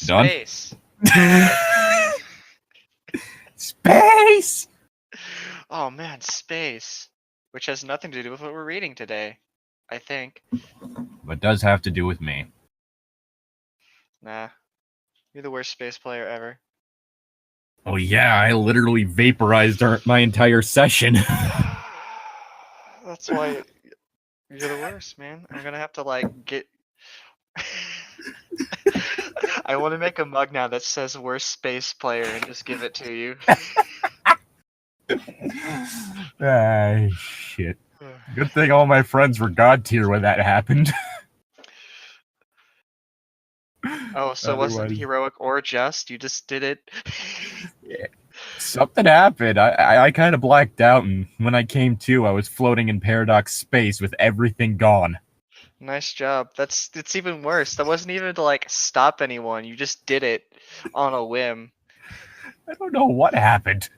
Done? Space. Space! Oh man, space. Which has nothing to do with what we're reading today, I think. But does have to do with me. Nah. You're the worst space player ever. Oh yeah, I literally vaporized my entire session. That's why you're the worst, man. I'm gonna have to like get. I want to make a mug now that says worst space player and just give it to you. Ah, shit. Good thing all my friends were God tier when that happened. Oh, so it wasn't heroic or just? You just did it? Yeah. Something happened. I kind of blacked out, and when I came to, I was floating in paradox space with everything gone. Nice job. It's even worse. That wasn't even to like stop anyone. You just did it on a whim. I don't know what happened.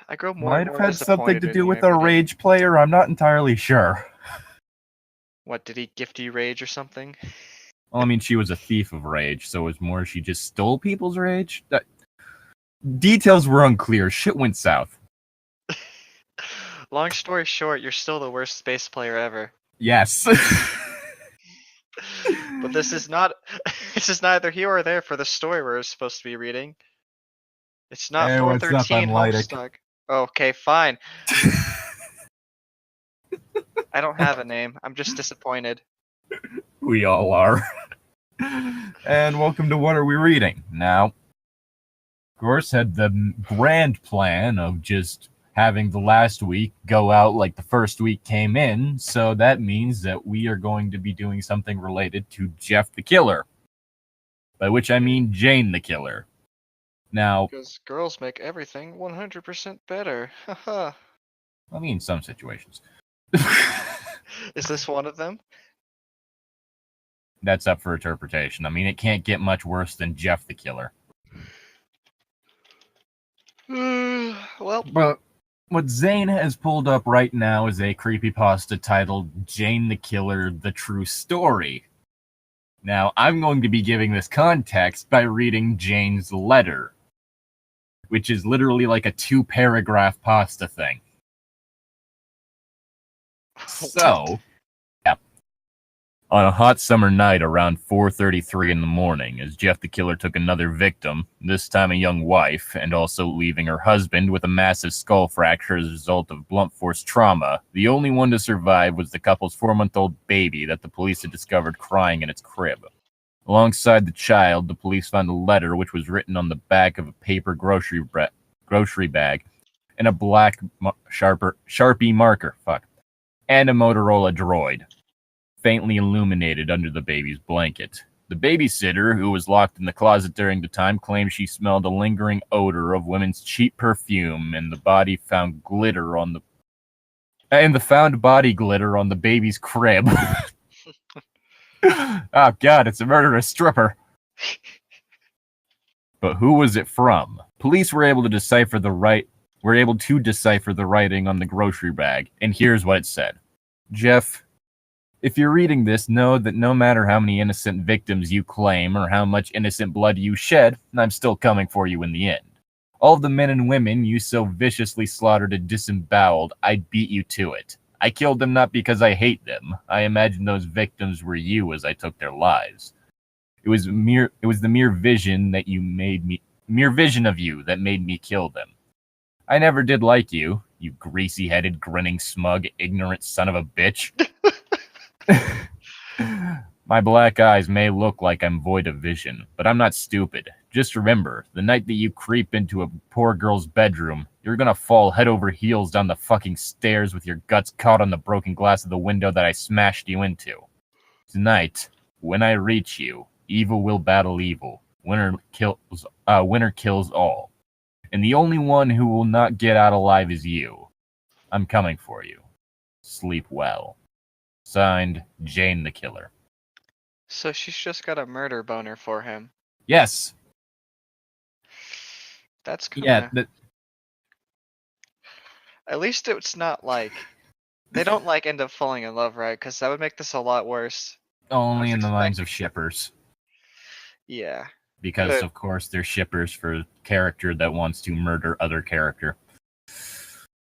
I grow more Might and have more had something disappointed to in do you with a every day. rage player. I'm not entirely sure. What, did he gift you rage or something? Well, I mean, she was a thief of rage, so it was more she just stole people's rage. Details were unclear. Shit went south. Long story short, you're still the worst space player ever. Yes. But this is not. This is neither here or there for the story we're supposed to be reading. It's not Hey, what's up? 413 I'm Llytic. Homestuck. Okay, fine. I don't have a name. I'm just disappointed. We all are. And welcome to What Are We Reading? Now, of course, had the grand plan of just having the last week go out like the first week came in, so that means that we are going to be doing something related to Jeff the Killer. By which I mean Jane the Killer. Now, Because girls make everything 100% better. Haha. I mean, in some situations. Is this one of them? That's up for interpretation. I mean, it can't get much worse than Jeff the Killer. Well, But what Zane has pulled up right now is a creepypasta titled Jane the Killer, The True Story. Now, I'm going to be giving this context by reading Jane's letter, which is literally like a 2-paragraph pasta thing. So, on a hot summer night around 4:33 in the morning, as Jeff the Killer took another victim, this time a young wife, and also leaving her husband with a massive skull fracture as a result of blunt force trauma, the only one to survive was the couple's 4-month-old baby that the police had discovered crying in its crib. Alongside the child, the police found a letter which was written on the back of a paper grocery bag and a black Sharpie marker, and a Motorola droid, faintly illuminated under the baby's blanket. The babysitter, who was locked in the closet during the time, claimed she smelled a lingering odor of women's cheap perfume, and the found body glitter on the baby's crib. Oh god, it's a murderous stripper. But who was it from? Police were able to decipher the writing on the grocery bag, and here's what it said. Jeff, if you're reading this, know that no matter how many innocent victims you claim or how much innocent blood you shed, I'm still coming for you in the end. All of the men and women you so viciously slaughtered and disemboweled, I beat you to it. I killed them not because I hate them. I imagine those victims were you as I took their lives. It was the mere vision of you that made me kill them. I never did like you, you greasy-headed, grinning, smug, ignorant son of a bitch. My black eyes may look like I'm void of vision, but I'm not stupid. Just remember, the night that you creep into a poor girl's bedroom, you're gonna fall head over heels down the fucking stairs with your guts caught on the broken glass of the window that I smashed you into. Tonight, when I reach you, evil will battle evil. Winner kills all. And the only one who will not get out alive is you. I'm coming for you. Sleep well. Signed, Jane the Killer. so she's just got a murder boner for him. Yes. That's kinda... Yeah. At least it's not like... They don't like end up falling in love, right? Because that would make this a lot worse. Only I was in the minds of shippers. Yeah. Because, Good. of course, they're shippers for character that wants to murder other character.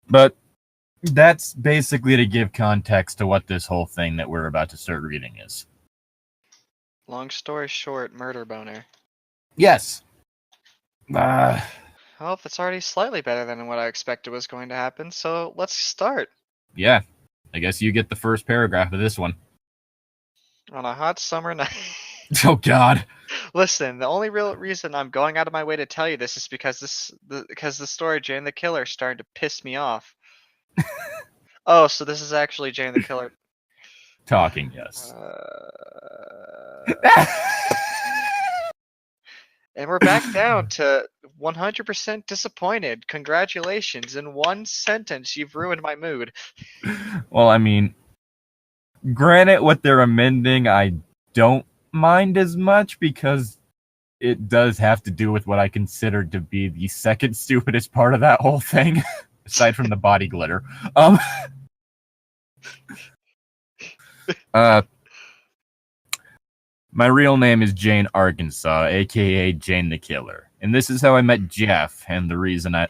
But that's basically to give context to what this whole thing that we're about to start reading is. Long story short, murder boner. Yes. Well, it's already slightly better than what I expected was going to happen, so let's start. Yeah. I guess you get the first paragraph of this one. On a hot summer night. Oh, God. Listen, the only real reason I'm going out of my way to tell you this is because the story Jane the Killer is starting to piss me off. Oh, so this is actually Jane the Killer. Talking, yes. And we're back down to 100% disappointed. Congratulations. In one sentence, you've ruined my mood. Well, I mean, granted, what they're amending, I don't mind as much because it does have to do with what I consider to be the second stupidest part of that whole thing, aside from the body glitter. My real name is Jane Arkansas, aka Jane the Killer, and this is how I met Jeff, and the reason I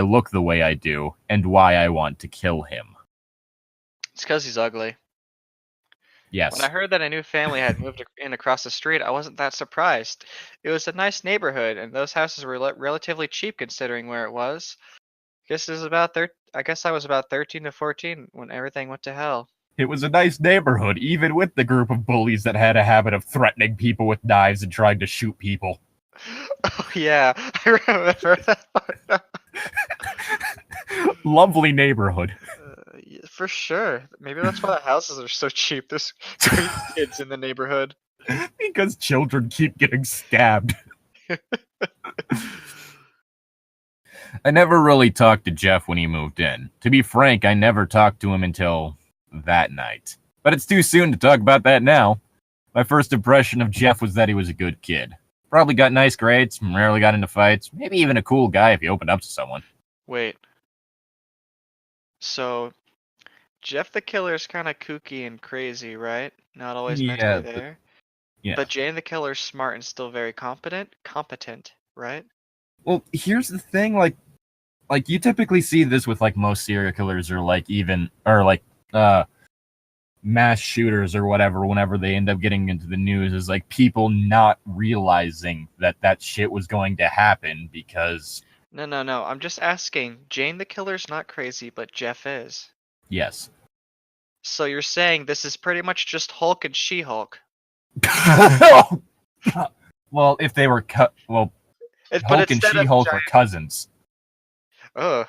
look the way I do, and why I want to kill him. It's because he's ugly. Yes. When I heard that a new family had moved in across the street, I wasn't that surprised. It was a nice neighborhood, and those houses were relatively cheap considering where it was. I guess I was about 13 to 14 when everything went to hell. It was a nice neighborhood, even with the group of bullies that had a habit of threatening people with knives and trying to shoot people. Oh yeah, I remember that. Lovely neighborhood. Yeah, for sure. Maybe that's why the houses are so cheap. There's crazy kids in the neighborhood. Because children keep getting stabbed. I never really talked to Jeff when he moved in. To be frank, I never talked to him until that night. But it's too soon to talk about that now. My first impression of Jeff was that he was a good kid. Probably got nice grades, rarely got into fights, maybe even a cool guy if he opened up to someone. Wait. So, Jeff the Killer's kind of kooky and crazy, right? Not always mentally there. Yeah. But Jane the Killer's smart and still very competent. Competent, right? Well, here's the thing, like you typically see this with like most serial killers or mass shooters or whatever whenever they end up getting into the news is like people not realizing that shit was going to happen because... No. I'm just asking. Jane the Killer's not crazy, but Jeff is. Yes. So you're saying this is pretty much just Hulk and She-Hulk? Well, if they were Hulk and She-Hulk were cousins. Ugh.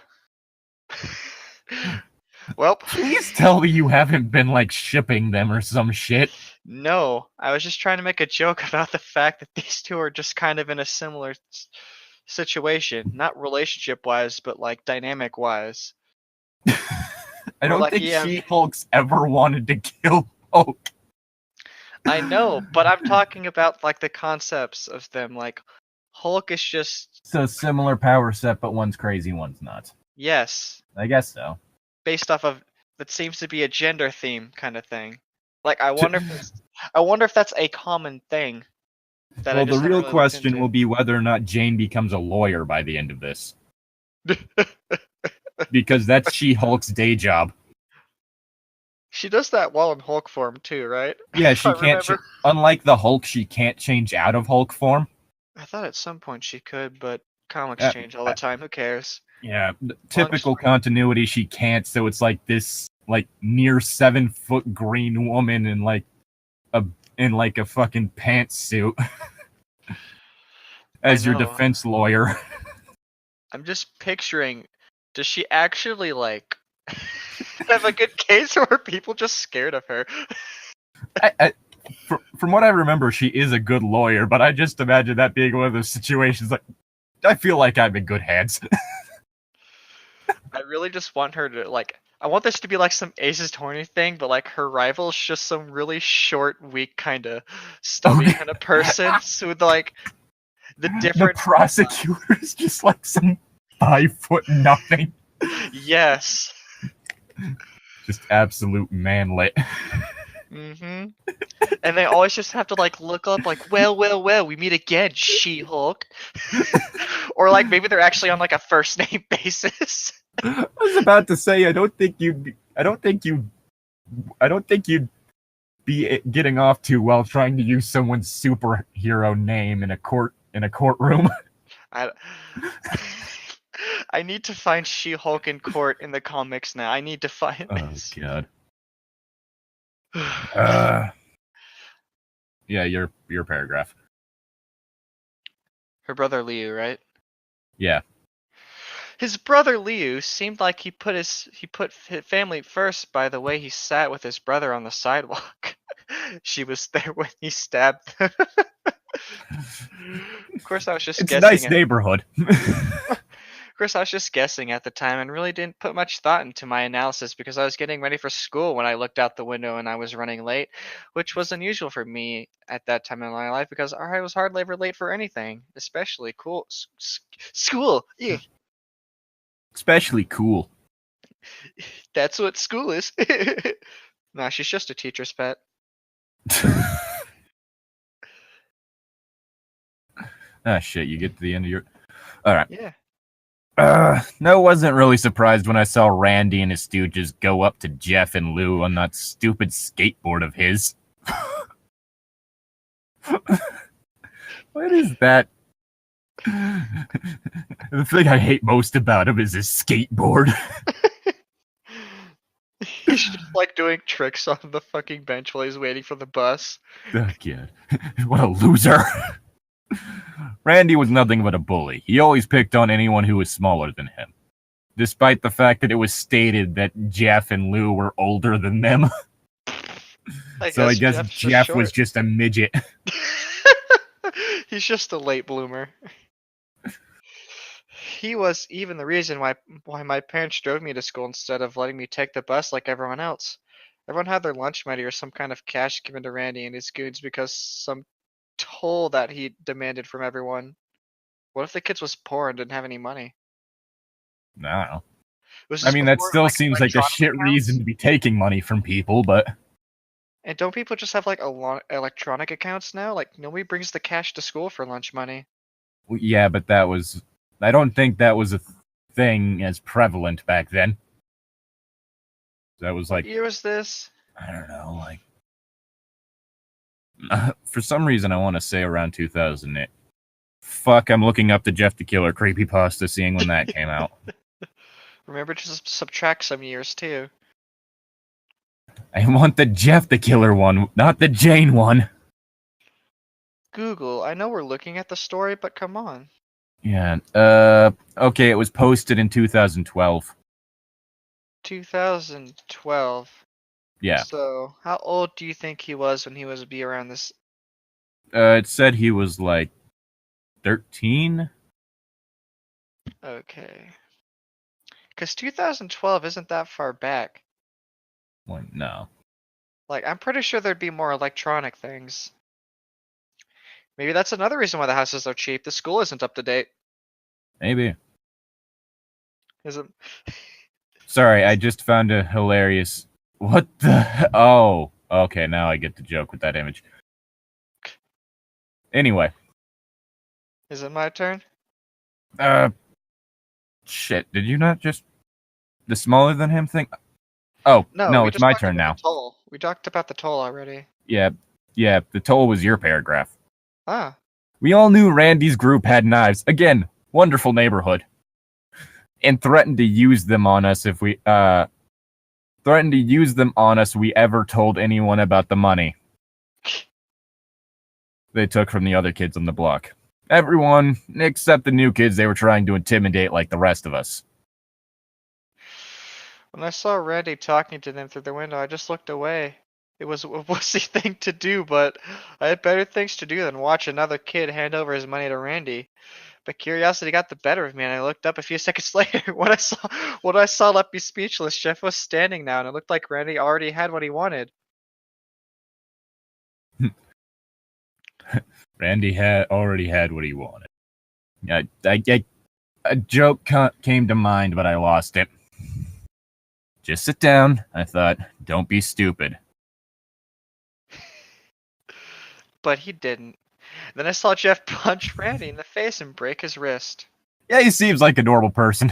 Well, please tell me you haven't been like shipping them or some shit. No, I was just trying to make a joke about the fact that these two are just kind of in a similar situation, not relationship-wise, but like dynamic-wise. I don't think She-Hulk's ever wanted to kill Hulk. I know, but I'm talking about like the concepts of them. Like Hulk is just so similar power set, but one's crazy, one's not. Yes. I guess so. Based off of that seems to be a gender theme kind of thing. Like I wonder if that's a common thing. Well, the real question will be whether or not Jane becomes a lawyer by the end of this. Because that's She-Hulk's day job. She does that while in Hulk form too, right? Yeah, she can't. Unlike the Hulk, she can't change out of Hulk form. I thought at some point she could, but comics change all the time. Who cares? Yeah, typical continuity. She can't. So it's like this, like near 7-foot green woman in like a fucking pantsuit as your defense lawyer. I'm just picturing. Does she actually like have a good case, or are people just scared of her? From what I remember, she is a good lawyer, but I just imagine that being one of those situations. Like, I feel like I'm in good hands. I really just want her to like. I want this to be like some Ace's Horny thing, but like her rival's just some really short, weak, kind of stubby kind of person. So with like the different. The prosecutor is just like some 5-foot nothing. Yes. Just absolute manlet. Mm-hmm. And they always just have to like look up like, well, we meet again, She-Hulk. Or like maybe they're actually on like a first name basis. I was about to say, I don't think you'd be getting off too well trying to use someone's superhero name in a courtroom. I need to find She-Hulk in court in the comics now. I need to find this. God. Yeah, your paragraph. Her brother Liu, right? Yeah. His brother Liu seemed like he put his family first by the way he sat with his brother on the sidewalk. She was there when he stabbed them. Of course, I was just It's guessing. a nice neighborhood. Of course, I was just guessing at the time and really didn't put much thought into my analysis because I was getting ready for school when I looked out the window and I was running late, which was unusual for me at that time in my life because I was hardly ever late for anything, especially school. Yeah. Especially cool. That's what school is. Nah, she's just a teacher's pet. Ah, shit, you get to the end of your... Alright. Yeah. No, wasn't really surprised when I saw Randy and his stooges go up to Jeff and Lou on that stupid skateboard of his. What is that? The thing I hate most about him is his skateboard. He's just like doing tricks on the fucking bench while he's waiting for the bus. Oh, God. What a loser. Randy was nothing but a bully. He always picked on anyone who was smaller than him. Despite the fact that it was stated that Jeff and Lou were older than them. I guess Jeff was just a midget. He's just a late bloomer. He was even the reason why my parents drove me to school instead of letting me take the bus like everyone else. Everyone had their lunch money or some kind of cash given to Randy and his goons because some toll that he demanded from everyone. What if the kids was poor and didn't have any money? No. I mean, that still seems like a shit reason to be taking money from people, but... And don't people just have like electronic accounts now? Like nobody brings the cash to school for lunch money. Well, yeah, but that was... I don't think that was a thing as prevalent back then. That was like... What year was this? I don't know, like... for some reason, I want to say around 2008. Fuck, I'm looking up the Jeff the Killer Creepypasta, seeing when that came out. Remember to subtract some years, too. I want the Jeff the Killer one, not the Jane one. Google, I know we're looking at the story, but come on. Yeah, okay, it was posted in 2012. 2012. Yeah. So, how old do you think he was when he was be around this? It said he was like 13. Okay. Because 2012 isn't that far back. Well, no. Like, I'm pretty sure there'd be more electronic things. Maybe that's another reason why the houses are cheap. The school isn't up to date. Maybe. Isn't? Sorry, I just found a hilarious... What the... Oh, okay, now I get the joke with that image. Anyway. Is it my turn? Shit, did you not just... The smaller than him thing? Oh, no, it's my turn now. We talked about the toll already. Yeah, the toll was your paragraph. Ah. We all knew Randy's group had knives. Again, wonderful neighborhood. And threatened to use them on us if we, we ever told anyone about the money they took from the other kids on the block. Everyone, except the new kids they were trying to intimidate like the rest of us. When I saw Randy talking to them through the window, I just looked away. It was a wussy thing to do, but I had better things to do than watch another kid hand over his money to Randy. But curiosity got the better of me, and I looked up a few seconds later. What I saw left me speechless. Jeff was standing now, and it looked like Randy already had what he wanted. Randy already had what he wanted. A joke came to mind, but I lost it. Just sit down, I thought. Don't be stupid. but he didn't. Then I saw Jeff punch Randy in the face and break his wrist. Yeah, he seems like a normal person.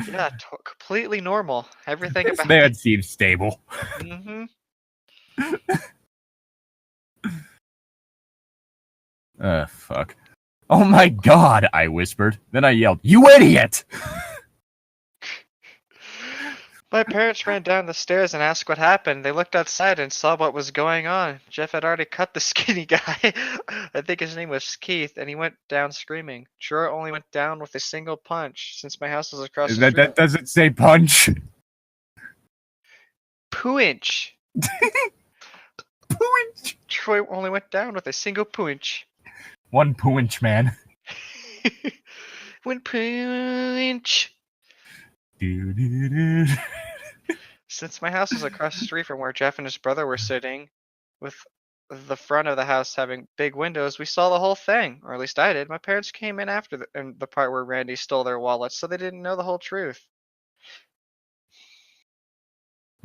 Yeah, completely normal. Everything This about man seems stable. Mm-hmm. Fuck. Oh my god, I whispered. Then I yelled, "You idiot!" My parents ran down the stairs and asked what happened. They looked outside and saw what was going on. Jeff had already cut the skinny guy. I think his name was Keith, and he went down screaming. Troy only went down with a single punch, since my house was across the street. That doesn't say punch. Punch. Punch. Troy only went down with a single punch. One punch, man. One punch. Do-do-do. Since my house was across the street from where Jeff and his brother were sitting, with the front of the house having big windows, we saw the whole thing, or at least I did. My parents came in after the part where Randy stole their wallets, so they didn't know the whole truth.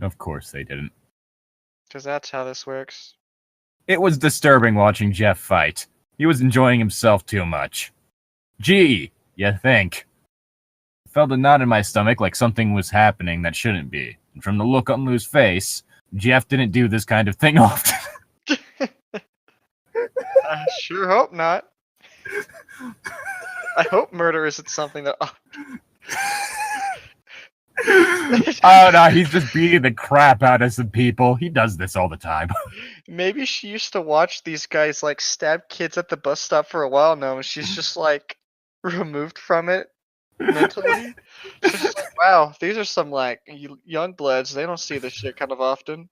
Of course they didn't. Because that's how this works. It was disturbing watching Jeff fight. He was enjoying himself too much. Gee, you think? I felt a knot in my stomach like something was happening that shouldn't be. And from the look on Lou's face, Jeff didn't do this kind of thing often. I sure hope not. I hope murder isn't something that... Oh no, he's just beating the crap out of some people. He does this all the time. Maybe she used to watch these guys like stab kids at the bus stop for a while now, and she's just like removed from it mentally. She's just like, wow, these are some like young bloods. They don't see this shit kind of often.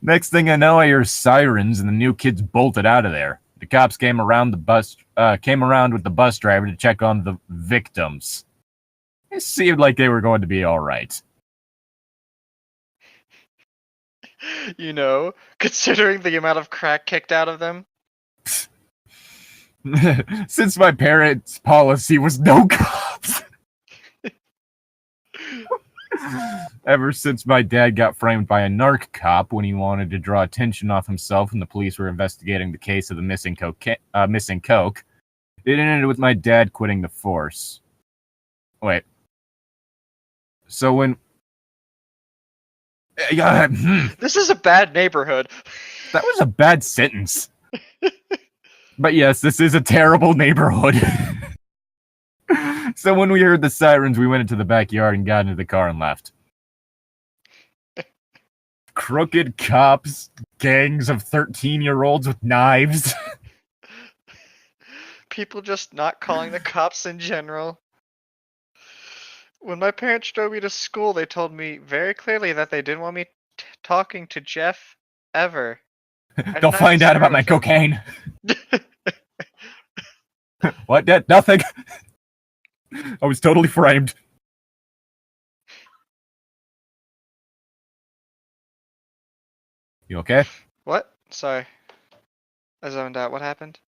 Next thing I know, I hear sirens and the new kids bolted out of there. The cops came around with the bus driver to check on the victims. It seemed like they were going to be all right. You know, considering the amount of crack kicked out of them. Since my parents' policy was no cops. Ever since my dad got framed by a narc cop when he wanted to draw attention off himself and the police were investigating the case of the missing coke, it ended with my dad quitting the force. Wait. So when... This is a bad neighborhood. That was a bad sentence. But yes, this is a terrible neighborhood. So when we heard the sirens, we went into the backyard and got into the car and left. Crooked cops, gangs of 13-year-olds with knives. People just not calling the cops in general. When my parents drove me to school, they told me very clearly that they didn't want me talking to Jeff ever. Don't find out about my cocaine. What? Nothing. I was totally framed. You okay? What? Sorry. I zoned out. What happened?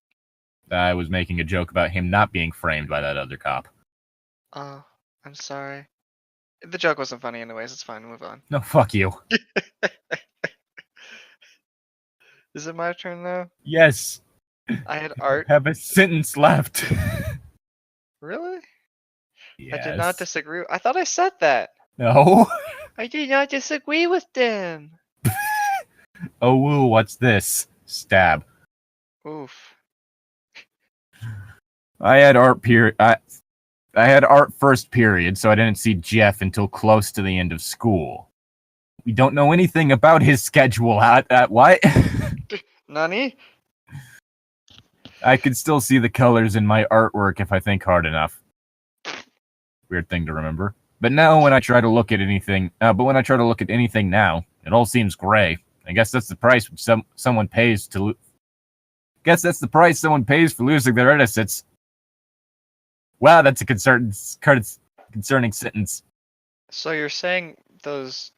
I was making a joke about him not being framed by that other cop. Oh, I'm sorry. The joke wasn't funny anyways. It's fine. Move on. No, fuck you. Is it my turn now? Yes. I had art. Have a sentence left. Really? Yes. I did not disagree. I thought I said that. No. I did not disagree with them. Oh, woo, what's this? Stab. Oof. I had art first period, so I didn't see Jeff until close to the end of school. We don't know anything about his schedule. What? Nani? I could still see the colors in my artwork if I think hard enough. Weird thing to remember. But now when I try to look at anything, now, it all seems gray. I guess that's the price someone pays to. Guess that's the price someone pays for losing their innocence. Wow, that's a concerning sentence. So you're saying those...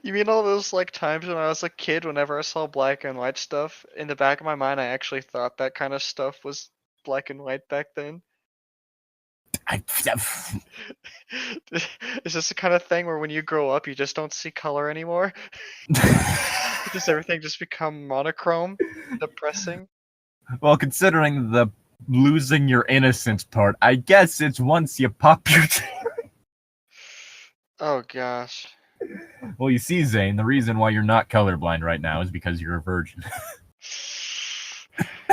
You mean all those like times when I was a kid, whenever I saw black and white stuff, in the back of my mind I actually thought that kind of stuff was black and white back then? Is this the kind of thing where when you grow up, you just don't see color anymore? Does everything just become monochrome? Depressing? Well, considering the losing your innocence part, I guess it's once you pop your. Oh gosh. Well, you see, Zane, the reason why you're not colorblind right now is because you're a virgin.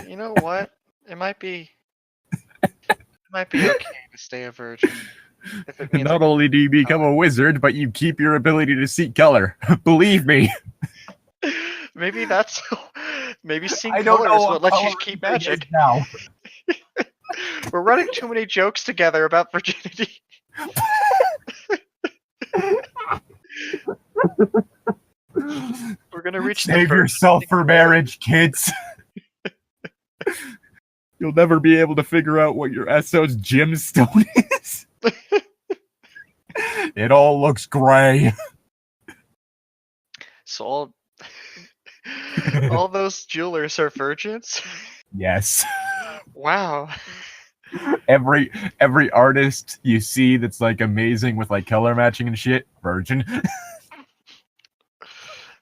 You know what? It might be okay to stay a virgin. If it means Not only do you become a wizard, but you keep your ability to see color. Believe me. maybe that's maybe seeing I don't color know is what what lets you color keep everything is magic. now. We're running too many jokes together about virginity. We're gonna reach the Save virgin yourself for marriage, kids. You'll never be able to figure out what your SO's gemstone is. It all looks gray. So all those jewelers are virgins? Yes. Wow. Every artist you see that's like amazing with like color matching and shit, virgin.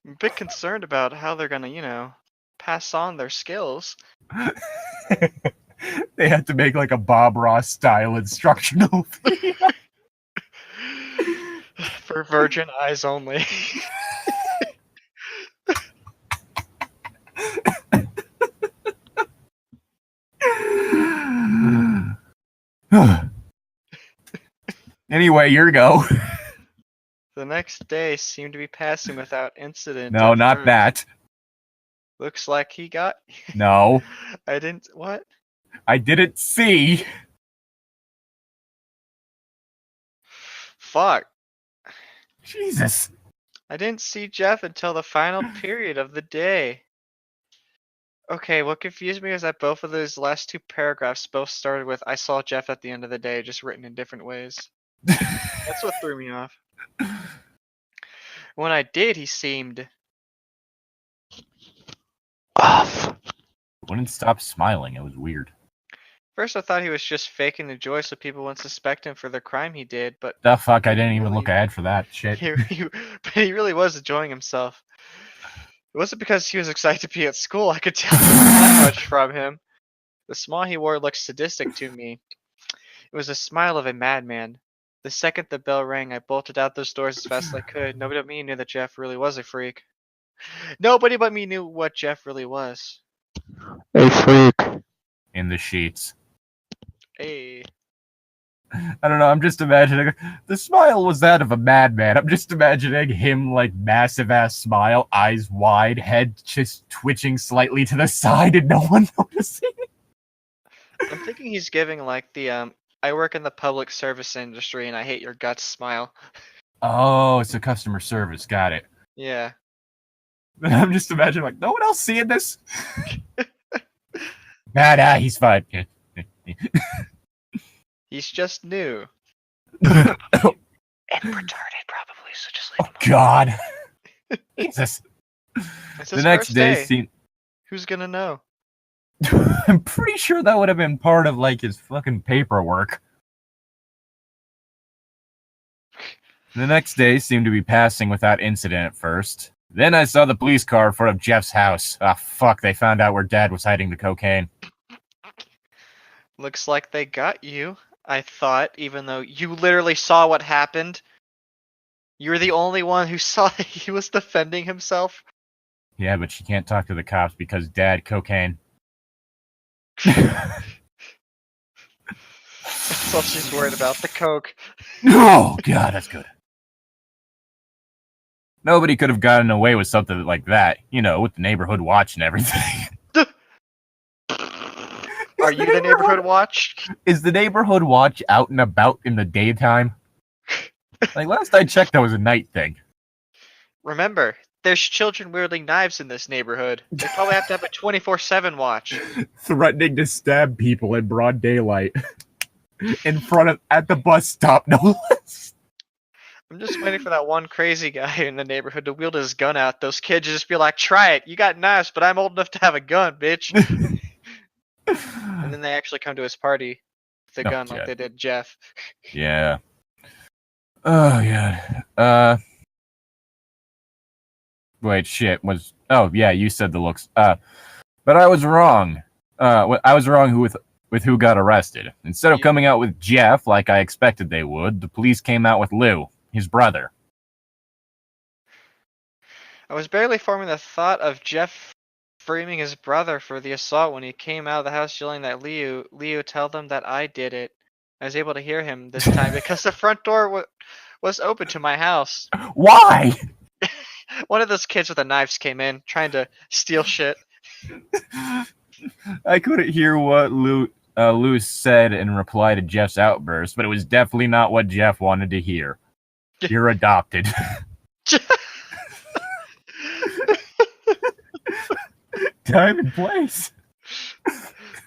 I'm a bit concerned about how they're gonna, pass on their skills. They had to make like a Bob Ross style instructional video. For virgin eyes only. Anyway, your go. The next day seemed to be passing without incident. No, at not first. that. Looks like he got. No. I didn't. What? I didn't see. Fuck. Jesus. I didn't see Jeff until the final period of the day. Okay, what confused me is that both of those last two paragraphs both started with "I saw Jeff at the end of the day," just written in different ways. That's what threw me off. When I did, he seemed off. Wouldn't stop smiling. It was weird. First, I thought he was just faking the joy so people wouldn't suspect him for the crime he did, but The fuck? I didn't even look ahead for that shit. but he really was enjoying himself. It wasn't because he was excited to be at school. I could tell that much from him. The smile he wore looked sadistic to me. It was the smile of a madman. The second the bell rang, I bolted out those doors as fast as I could. Nobody but me knew that Jeff really was a freak. Nobody but me knew what Jeff really was. A freak. In the sheets. Hey. I don't know, I'm just imagining the smile was that of a madman. I'm just imagining him like massive ass smile, eyes wide, head just twitching slightly to the side and no one noticing. I'm thinking he's giving like the I work in the public service industry and I hate your guts smile. Oh, it's a customer service, got it. Yeah. I'm just imagining like no one else seeing this. Nah, he's fine. He's just new. And retarded probably, so just leave him Oh God. Jesus. It's The his next first day seemed Who's gonna know? I'm pretty sure that would have been part of like his fucking paperwork. The next day seemed to be passing without incident at first. Then I saw the police car in front of Jeff's house. Ah, fuck, they found out where Dad was hiding the cocaine. Looks like they got you, I thought, even though you literally saw what happened. You were the only one who saw that he was defending himself. Yeah, but she can't talk to the cops because Dad, cocaine. That's all she's worried about, the coke. Oh, God, that's good. Nobody could have gotten away with something like that, you know, with the neighborhood watch and everything. Are you the neighborhood watch? Is the neighborhood watch out and about in the daytime? Like, last I checked, that was a night thing. Remember, there's children wielding knives in this neighborhood. They probably have to have a 24/7 watch. Threatening to stab people in broad daylight. In front of, at the bus stop, no less. I'm just waiting for that one crazy guy in the neighborhood to wield his gun out. Those kids just be like, try it. You got knives, but I'm old enough to have a gun, bitch. And then they actually come to his party with the gun like they did Jeff. Yeah. Oh, yeah. Wait, shit. Oh, yeah, you said the looks. But I was wrong. I was wrong with who got arrested. Instead of coming out with Jeff like I expected they would, the police came out with Lou, his brother. I was barely forming the thought of Jeff framing his brother for the assault when he came out of the house yelling that Leo, tell them that I did it. I was able to hear him this time because the front door was open to my house. Why? One of those kids with the knives came in trying to steal shit. I couldn't hear what Lou said in reply to Jeff's outburst, but it was definitely not what Jeff wanted to hear. You're adopted. Time and place.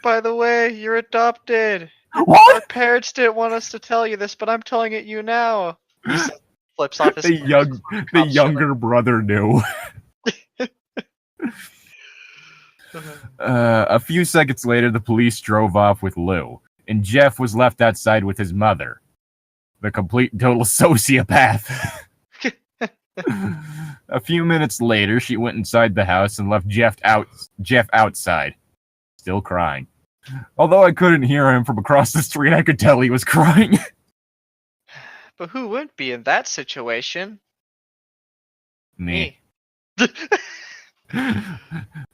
By the way, you're adopted. What? Our parents didn't want us to tell you this, but I'm telling it you now. He flips off his The younger brother knew. A few seconds later, the police drove off with Lou, and Jeff was left outside with his mother, the complete and total sociopath. A few minutes later, she went inside the house and left Jeff outside, still crying. Although I couldn't hear him from across the street, I could tell he was crying. But who wouldn't be in that situation? Me.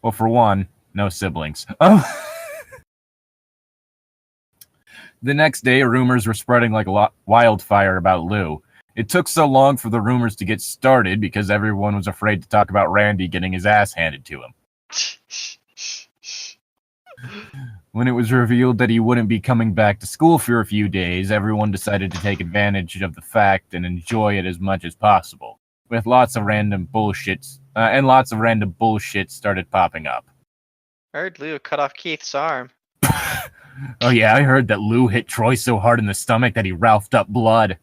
Well, for one, no siblings. Oh. The next day, rumors were spreading like wildfire about Lou. It took so long for the rumors to get started because everyone was afraid to talk about Randy getting his ass handed to him. When it was revealed that he wouldn't be coming back to school for a few days, everyone decided to take advantage of the fact and enjoy it as much as possible, with lots of random bullshits, started popping up. I heard Lou cut off Keith's arm. Oh yeah, I heard that Lou hit Troy so hard in the stomach that he ralphed up blood.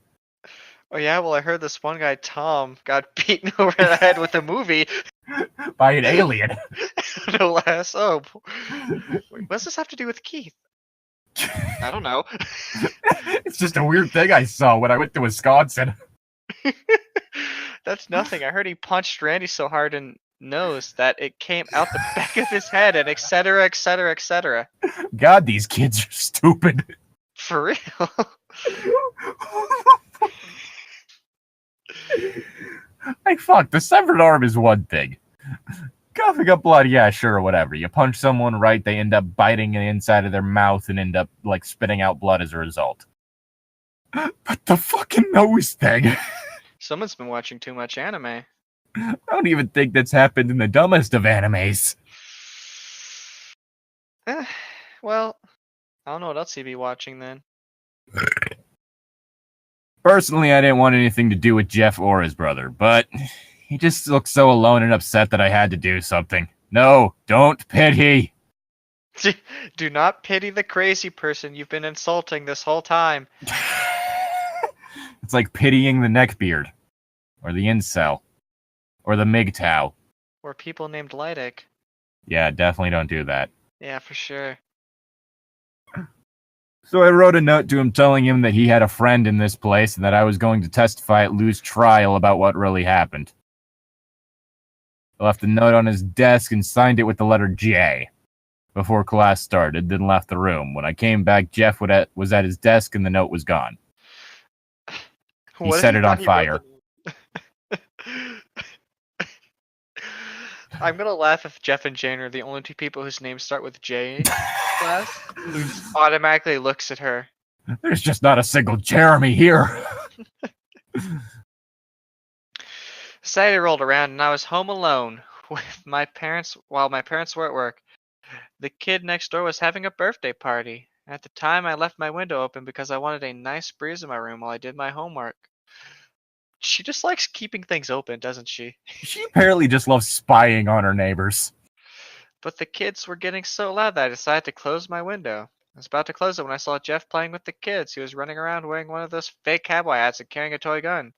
Oh yeah, well I heard this one guy, Tom, got beaten over the head with a movie. By an alien. No less. Oh, wait, what does this have to do with Keith? I don't know. It's just a weird thing I saw when I went to Wisconsin. That's nothing. I heard he punched Randy so hard in nose that it came out the back of his head and etc, etc, etc. God, these kids are stupid. For real. Like, fuck, the severed arm is one thing. Coughing up blood, yeah, sure, whatever. You punch someone right, they end up biting the inside of their mouth and end up, like, spitting out blood as a result. But the fucking nose thing. Someone's been watching too much anime. I don't even think that's happened in the dumbest of animes. Well, I don't know what else he'd be watching then. Personally, I didn't want anything to do with Jeff or his brother, but he just looked so alone and upset that I had to do something. No, don't pity. Do not pity the crazy person you've been insulting this whole time. It's like pitying the neckbeard, or the incel, or the MGTOW. Or people named Llytic. Yeah, definitely don't do that. Yeah, for sure. So I wrote a note to him telling him that he had a friend in this place and that I was going to testify at Lou's trial about what really happened. I left the note on his desk and signed it with the letter J before class started, then left the room. When I came back, Jeff was at his desk and the note was gone. He set it on fire. I'm gonna laugh if Jeff and Jane are the only two people whose names start with J in class, who automatically looks at her. There's just not a single Jeremy here. Saturday rolled around and I was home alone with my parents while my parents were at work. The kid next door was having a birthday party. At the time, I left my window open because I wanted a nice breeze in my room while I did my homework. She just likes keeping things open, doesn't she? She apparently just loves spying on her neighbors. But the kids were getting so loud that I decided to close my window. I was about to close it when I saw Jeff playing with the kids. He was running around wearing one of those fake cowboy hats and carrying a toy gun.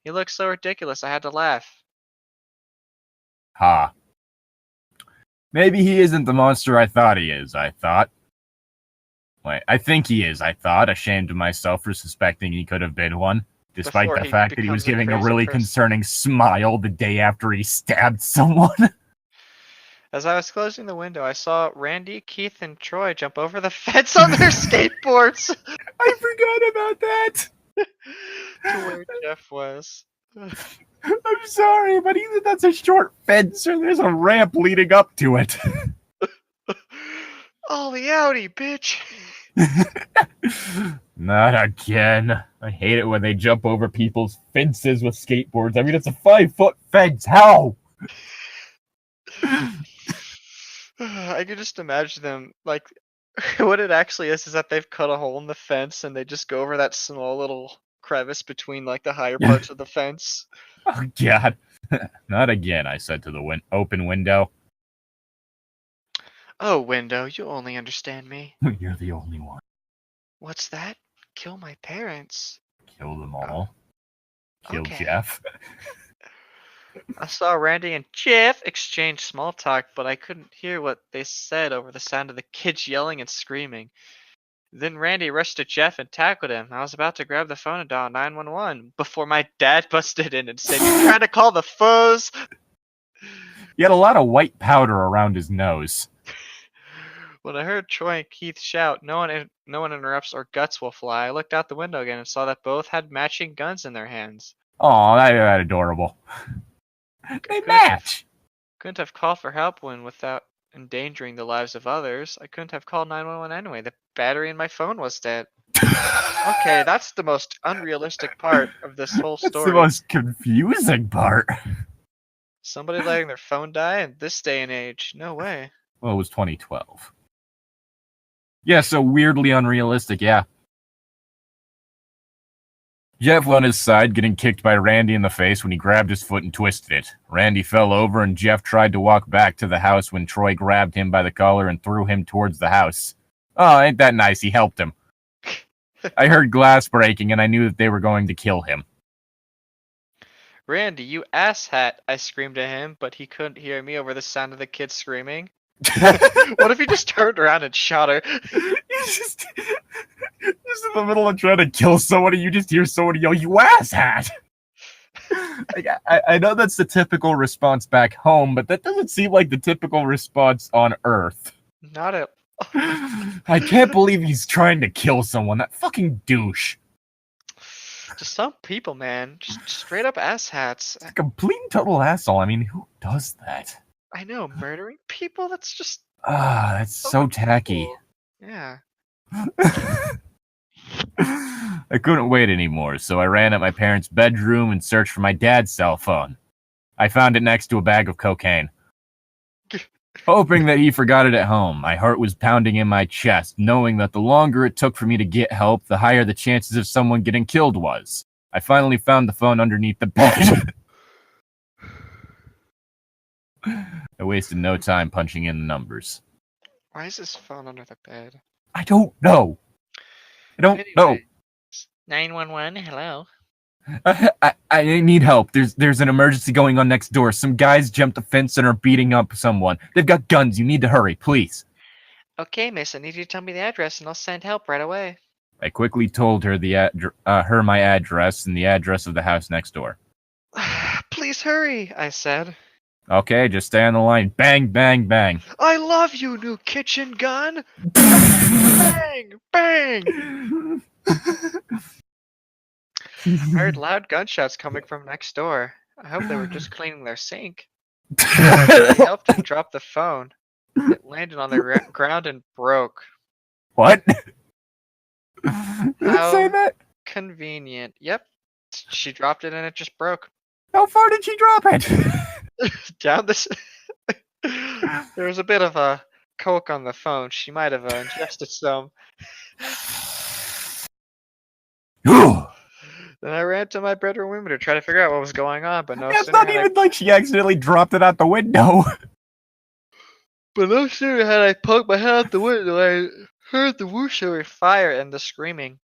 He looked so ridiculous I had to laugh. Ha. Maybe he isn't the monster I thought he is, I thought. Wait, I think he is, I thought, ashamed of myself for suspecting he could have been one. despite Before the he fact that he was becomes a giving a crazy really person. concerning smile the day after he stabbed someone. As I was closing the window, I saw Randy, Keith, and Troy jump over the fence on their skateboards I forgot about that. to where Jeff was. I'm sorry, but either that's a short fence or there's a ramp leading up to it. Ollie outie, bitch! Not again. I hate it when they jump over people's fences with skateboards. I mean, it's a 5-foot fence. How? I can just imagine them, like, what it actually is that they've cut a hole in the fence and they just go over that small little crevice between, like, the higher parts of the fence. Oh, God. Not again, I said to the open window. Oh, window, you only understand me. You're the only one. What's that? Kill my parents. Kill them all. Kill Okay. Jeff. I saw Randy and Jeff exchange small talk, but I couldn't hear what they said over the sound of the kids yelling and screaming. Then Randy rushed to Jeff and tackled him. I was about to grab the phone and dial 911 before my dad busted in and said, "You trying to call the foes?" He had a lot of white powder around his nose. When I heard Troy and Keith shout, "No one interrupts or guts will fly," I looked out the window again and saw that both had matching guns in their hands. Oh, that's adorable. They match. Couldn't have called for help when without endangering the lives of others. I couldn't have called 911 anyway. The battery in my phone was dead. Okay, that's the most unrealistic part of this whole story. That's the most confusing part. Somebody letting their phone die in this day and age. No way. Well, it was 2012. Yeah, so weirdly unrealistic, yeah. Jeff on his side, getting kicked by Randy in the face when he grabbed his foot and twisted it. Randy fell over, and Jeff tried to walk back to the house when Troy grabbed him by the collar and threw him towards the house. Oh, ain't that nice? He helped him. I heard glass breaking, and I knew that they were going to kill him. "Randy, you asshat," I screamed at him, but he couldn't hear me over the sound of the kids screaming. What if he just turned around and shot her? Just in the middle of trying to kill somebody, you just hear somebody yell, "You asshat!" I know that's the typical response back home, but that doesn't seem like the typical response on Earth. Not at I can't believe he's trying to kill someone. That fucking douche. Just some people, man. Just straight up asshats. A complete and total asshole. I mean, who does that? I know, murdering people? That's just... That's so tacky. cool. Yeah. I couldn't wait anymore, so I ran at my parents' bedroom and searched for my dad's cell phone. I found it next to a bag of cocaine. Hoping that he forgot it at home, my heart was pounding in my chest, knowing that the longer it took for me to get help, the higher the chances of someone getting killed was. I finally found the phone underneath the bed. I wasted no time punching in the numbers. Why is this phone under the bed? I don't know. I don't know. 911, hello? I need help. There's an emergency going on next door. Some guys jumped the fence and are beating up someone. They've got guns. You need to hurry, please. Okay, miss, I need you to tell me the address and I'll send help right away. I quickly told her her my address and the address of the house next door. Please hurry, I said. Okay, just stay on the line. Bang, bang, bang. I love you, new kitchen gun! Bang! Bang! I heard loud gunshots coming from next door. I hope they were just cleaning their sink. I helped him drop the phone. It landed on the ground and broke. What? Did it say that? Convenient. Yep. She dropped it and it just broke. How far did she drop it? Down this. There was a bit of a coke on the phone. She might have ingested some. Then I ran to my bedroom window to try to figure out what was going on, but no It's sooner not had even like she accidentally dropped it out the window. But no sooner had I poked my head out the window, I heard the whooshing fire and the screaming.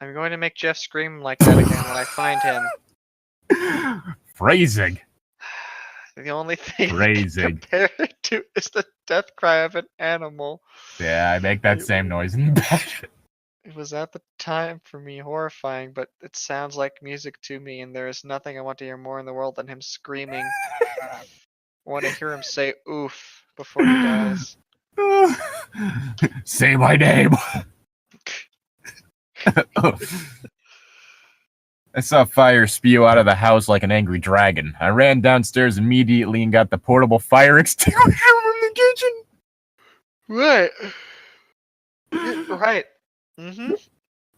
I'm going to make Jeff scream like that again when I find him. Phrasing. The only thing Phrasing. I can compare it to is the death cry of an animal. Yeah, I make that same noise in bed. It was at the time for me horrifying, but it sounds like music to me, and there is nothing I want to hear more in the world than him screaming. I want to hear him say oof before he dies. Say my name. I saw fire spew out of the house like an angry dragon. I ran downstairs immediately and got the portable fire extinguisher from the kitchen. Right. Right. Mm-hmm.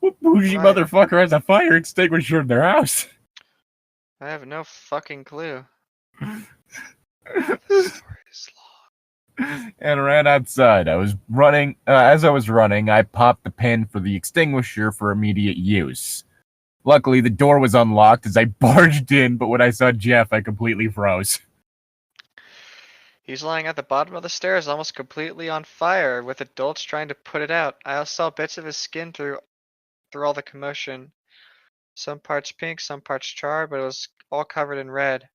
What bougie Right. motherfucker has a fire extinguisher in their house? I have no fucking clue. The story is long. And ran outside. I was running. As I was running, I popped the pin for the extinguisher for immediate use. Luckily, the door was unlocked as I barged in, but when I saw Jeff, I completely froze. He's lying at the bottom of the stairs, almost completely on fire, with adults trying to put it out. I also saw bits of his skin through all the commotion. Some parts pink, some parts charred, but it was all covered in red.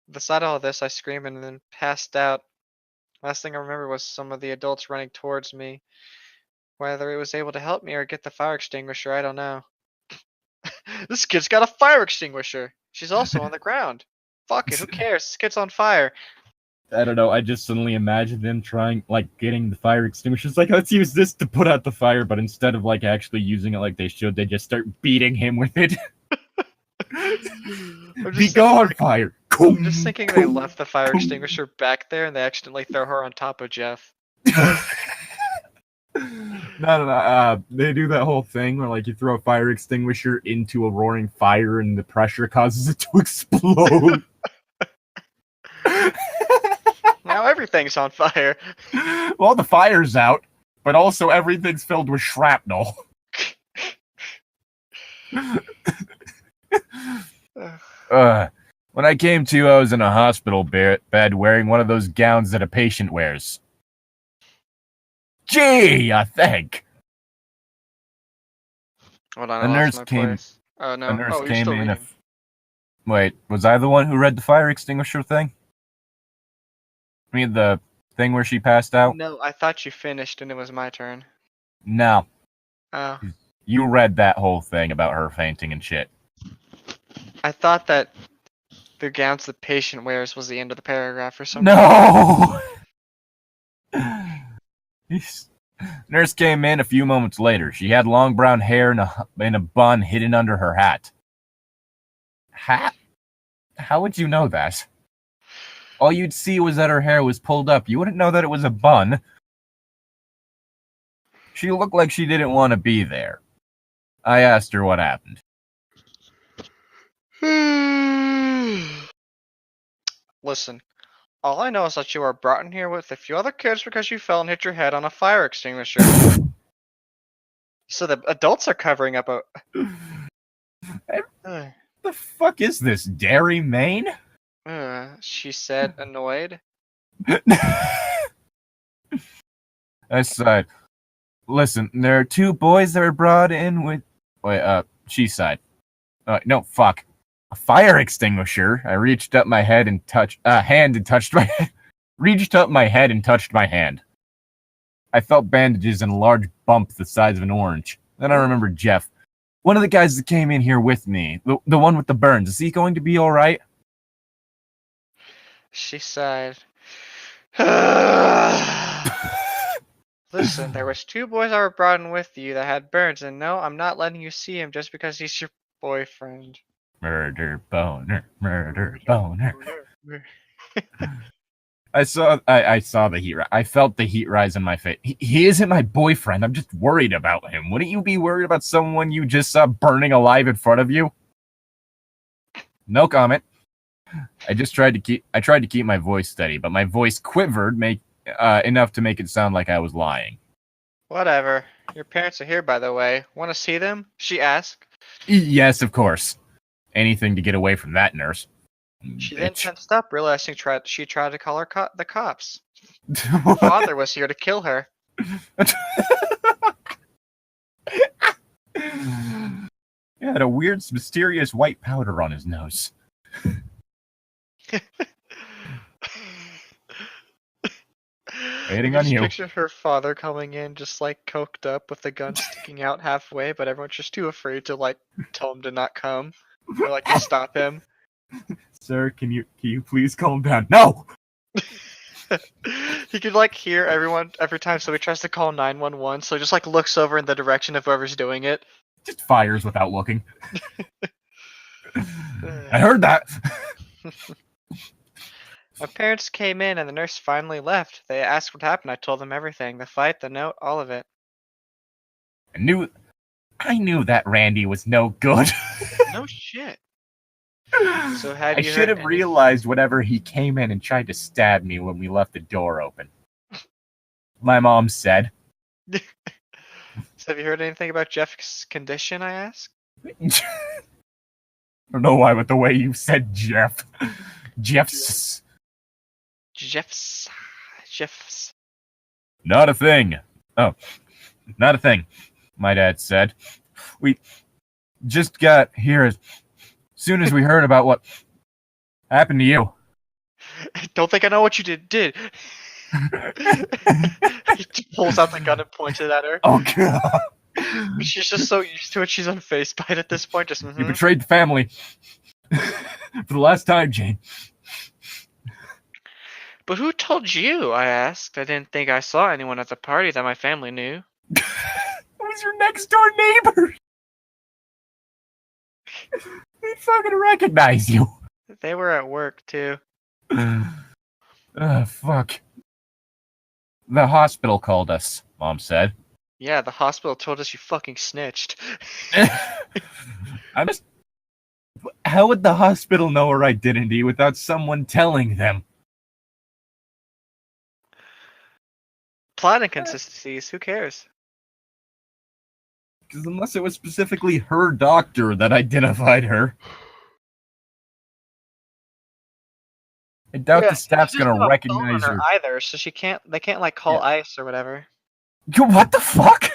At the sight of all this, I screamed and then passed out. Last thing I remember was some of the adults running towards me. Whether it was able to help me or get the fire extinguisher, I don't know. This kid's got a fire extinguisher. She's also on the ground. Fuck it, who cares? This kid's on fire. I don't know, I just suddenly imagined them trying, getting the fire extinguisher. It's like, let's use this to put out the fire, but instead of, actually using it like they should, they just start beating him with it. Be gone, fire! I'm just thinking they left the fire extinguisher back there and they accidentally throw her on top of Jeff. No. They do that whole thing where, you throw a fire extinguisher into a roaring fire and the pressure causes it to explode. Now everything's on fire. Well, the fire's out, but also everything's filled with shrapnel. When I came to, I was in a hospital bed wearing one of those gowns that a patient wears. Gee, I think. Hold on, A I nurse lost my came. place. Oh no! A nurse you're came still in. reading. Wait, was I the one who read the fire extinguisher thing? I mean, the thing where she passed out? No, I thought you finished and it was my turn. No. Oh. You read that whole thing about her fainting and shit. I thought that the gowns the patient wears was the end of the paragraph or something. No! Nurse came in a few moments later. She had long brown hair and a bun hidden under her hat. Hat? How would you know that? All you'd see was that her hair was pulled up. You wouldn't know that it was a bun. She looked like she didn't want to be there. I asked her what happened. Listen, all I know is that you were brought in here with a few other kids because you fell and hit your head on a fire extinguisher. So the adults are covering up a... The fuck is this, Dairy Maine? She said, annoyed. I sighed. Listen, there are two boys that were brought in with... Wait, she sighed. No, fuck. A fire extinguisher. I reached up my head and touched... hand and touched my... reached up my head and touched my hand. I felt bandages and a large bump the size of an orange. Then I remembered Jeff. One of the guys that came in here with me. The one with the burns. Is he going to be alright? She sighed. Listen, there was two boys that were brought in with you that had burns, and no, I'm not letting you see him just because he's your boyfriend. Murder boner, murder boner. I saw the heat. I felt the heat rise in my face. He isn't my boyfriend. I'm just worried about him. Wouldn't you be worried about someone you just saw burning alive in front of you? No comment. I tried to keep my voice steady, but my voice quivered, enough to make it sound like I was lying. Whatever. Your parents are here, by the way. Want to see them? She asked. Yes, of course. Anything to get away from that nurse. She then tensed up, realizing she tried to call the cops. Her father was here to kill her. He had a weird, mysterious white powder on his nose. Waiting I on just you. picture her father coming in, just like coked up with the gun sticking out halfway, but everyone's just too afraid to like tell him to not come or like to stop him. Sir, can you please calm down? No! He could like hear everyone every time somebody tries to call 911, so he just like looks over in the direction of whoever's doing it. Just fires without looking. I heard that! My parents came in and the nurse finally left. They asked what happened. I told them everything. The fight, the note, all of it. I knew that Randy was no good. No shit. So have I you should heard have any- realized whenever he came in and tried to stab me when we left the door open. My mom said. So have you heard anything about Jeff's condition, I asked? I don't know why, but the way you said Jeff. Jeff's. Jeff's. Not a thing. Oh, not a thing, my dad said. We just got here as soon as we heard about what happened to you. Don't think I know what you did. He pulls out the gun and points it at her. Oh, God. She's just so used to it, she's unfazed by it at this point. Just You betrayed the family. For the last time, Jane. But who told you? I asked. I didn't think I saw anyone at the party that my family knew. It was your next door neighbor. They fucking recognize you. They were at work too. Fuck. The hospital called us, Mom said. Yeah, the hospital told us you fucking snitched. I'm just. How would the hospital know our identity without someone telling them? Plot inconsistencies, who cares? Because unless it was specifically her doctor that identified her, I doubt the staff's she doesn't gonna have a recognize phone on her. either, so they can't like call ICE or whatever. Yo, what the fuck?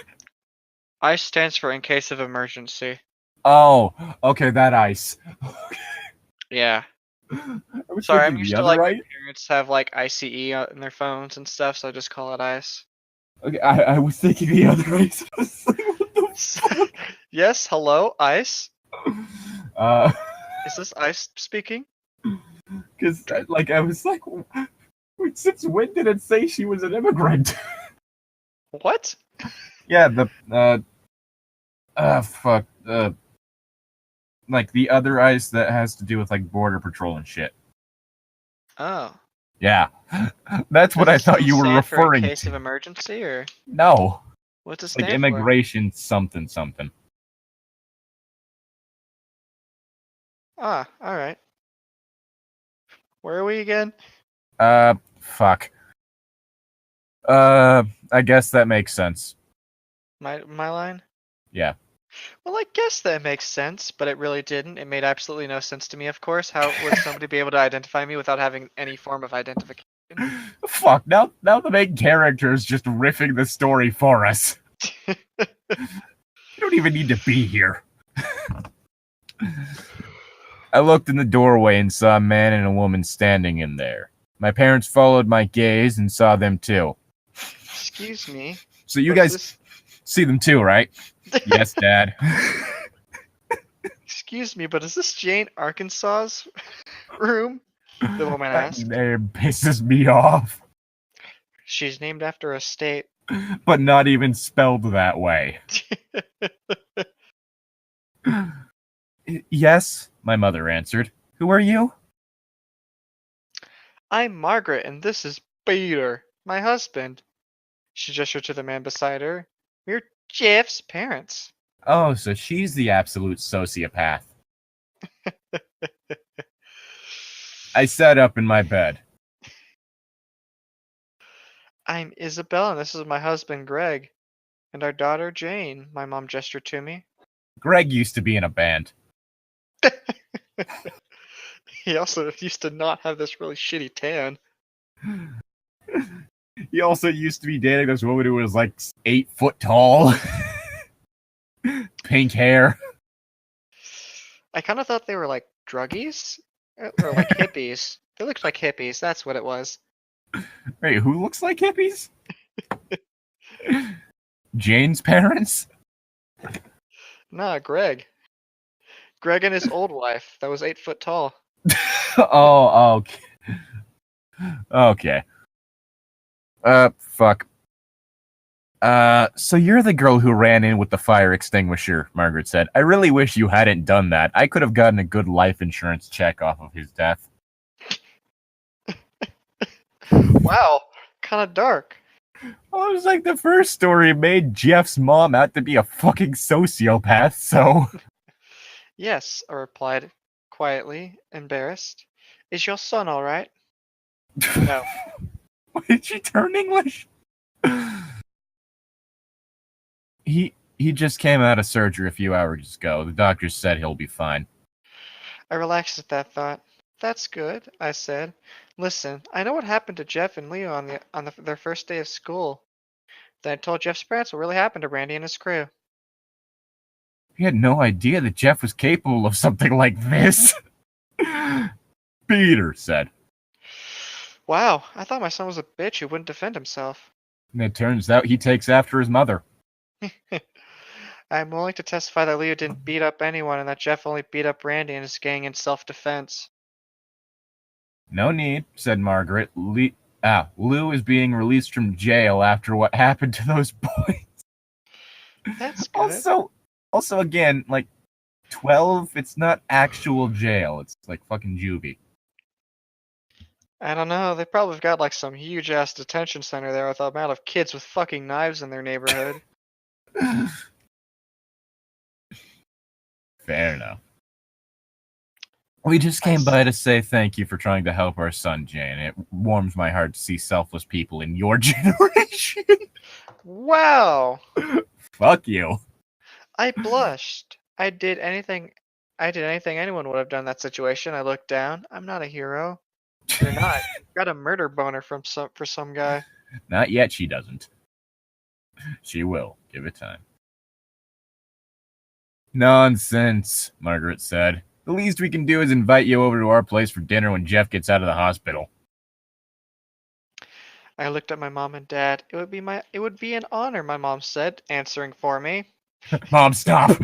ICE stands for in case of emergency. Oh, okay, that ice. Yeah. I was Sorry, I'm thinking used the to other like my ice. parents have like ICE in their phones and stuff, so I just call it ICE. Okay, I was thinking the other ice. I was like, what the fuck? Yes, hello, ICE. Uh, Is this ICE speaking? because like I was like, since when did it say she was an immigrant? What? Yeah, fuck, like the other ice that has to do with like border patrol and shit. Oh. Yeah, that's what I Does it thought still you were stand for in referring case to. of emergency, or No, what's it like stand for? immigration something something. Ah, alright. Where are we again? Fuck. I guess that makes sense. My line? Yeah. Well, I guess that makes sense, but it really didn't. It made absolutely no sense to me, of course. How would somebody be able to identify me without having any form of identification? Fuck, now the main character is just riffing the story for us. You don't even need to be here. I looked in the doorway and saw a man and a woman standing in there. My parents followed my gaze and saw them too. Excuse me. So you what guys is see them too, right? Yes, Dad. Excuse me, but is this Jane Arkansas's room? The woman That asked. name pisses me off. She's named after a state. But not even spelled that way. Yes, my mother answered. Who are you? I'm Margaret, and this is Peter, my husband. She gestured to the man beside her. We're Jeff's parents. Oh, so she's the absolute sociopath. I sat up in my bed. I'm Isabel, and this is my husband, Greg. And our daughter, Jane. My mom gestured to me. Greg used to be in a band. He also used to not have this really shitty tan. He also used to be dating this woman who was like 8 foot tall. Pink hair. I kind of thought they were like druggies or like hippies. They looked like hippies. That's what it was. Wait, who looks like hippies? Jane's parents? Nah, Greg. Greg and his old wife that was 8 foot tall. Oh, okay. Okay. Fuck. So you're the girl who ran in with the fire extinguisher, Margaret said. I really wish you hadn't done that. I could have gotten a good life insurance check off of his death. Wow, kind of dark. Well, it was like the first story made Jeff's mom out to be a fucking sociopath, so... Yes, I replied quietly, embarrassed. Is your son alright? No. Why did she turn English? He just came out of surgery a few hours ago. The doctor said he'll be fine. I relaxed at that thought. That's good, I said. Listen, I know what happened to Jeff and Leo on their first day of school. Then I told Jeff's parents what really happened to Randy and his crew. He had no idea that Jeff was capable of something like this. Peter said. Wow, I thought my son was a bitch who wouldn't defend himself. And it turns out he takes after his mother. I'm willing to testify that Leo didn't beat up anyone and that Jeff only beat up Randy and his gang in self-defense. No need, said Margaret. Lou is being released from jail after what happened to those boys. That's good. Also, again, like, 12, it's not actual jail. It's like fucking juvie. I don't know, they probably got like some huge-ass detention center there with the amount of kids with fucking knives in their neighborhood. Fair enough. We just came by to say thank you for trying to help our son, Jane. It warms my heart to see selfless people in your generation. Wow! Fuck you. I blushed. I did anything anyone would have done in that situation. I looked down. I'm not a hero. You're not. Got a murder boner for some guy. Not yet, she doesn't. She will. Give it time. Nonsense, Margaret said. The least we can do is invite you over to our place for dinner when Jeff gets out of the hospital. I looked at my mom and dad. It would be an honor, my mom said, answering for me. Mom, stop!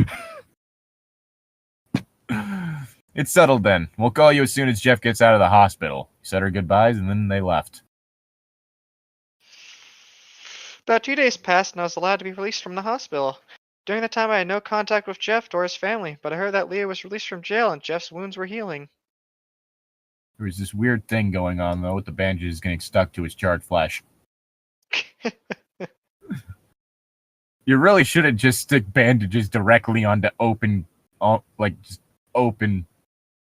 It's settled then. We'll call you as soon as Jeff gets out of the hospital. Said her goodbyes and then they left. About 2 days passed and I was allowed to be released from the hospital. During the time I had no contact with Jeff or his family, but I heard that Leo was released from jail and Jeff's wounds were healing. There was this weird thing going on, though, with the bandages getting stuck to his charred flesh. You really shouldn't just stick bandages directly onto open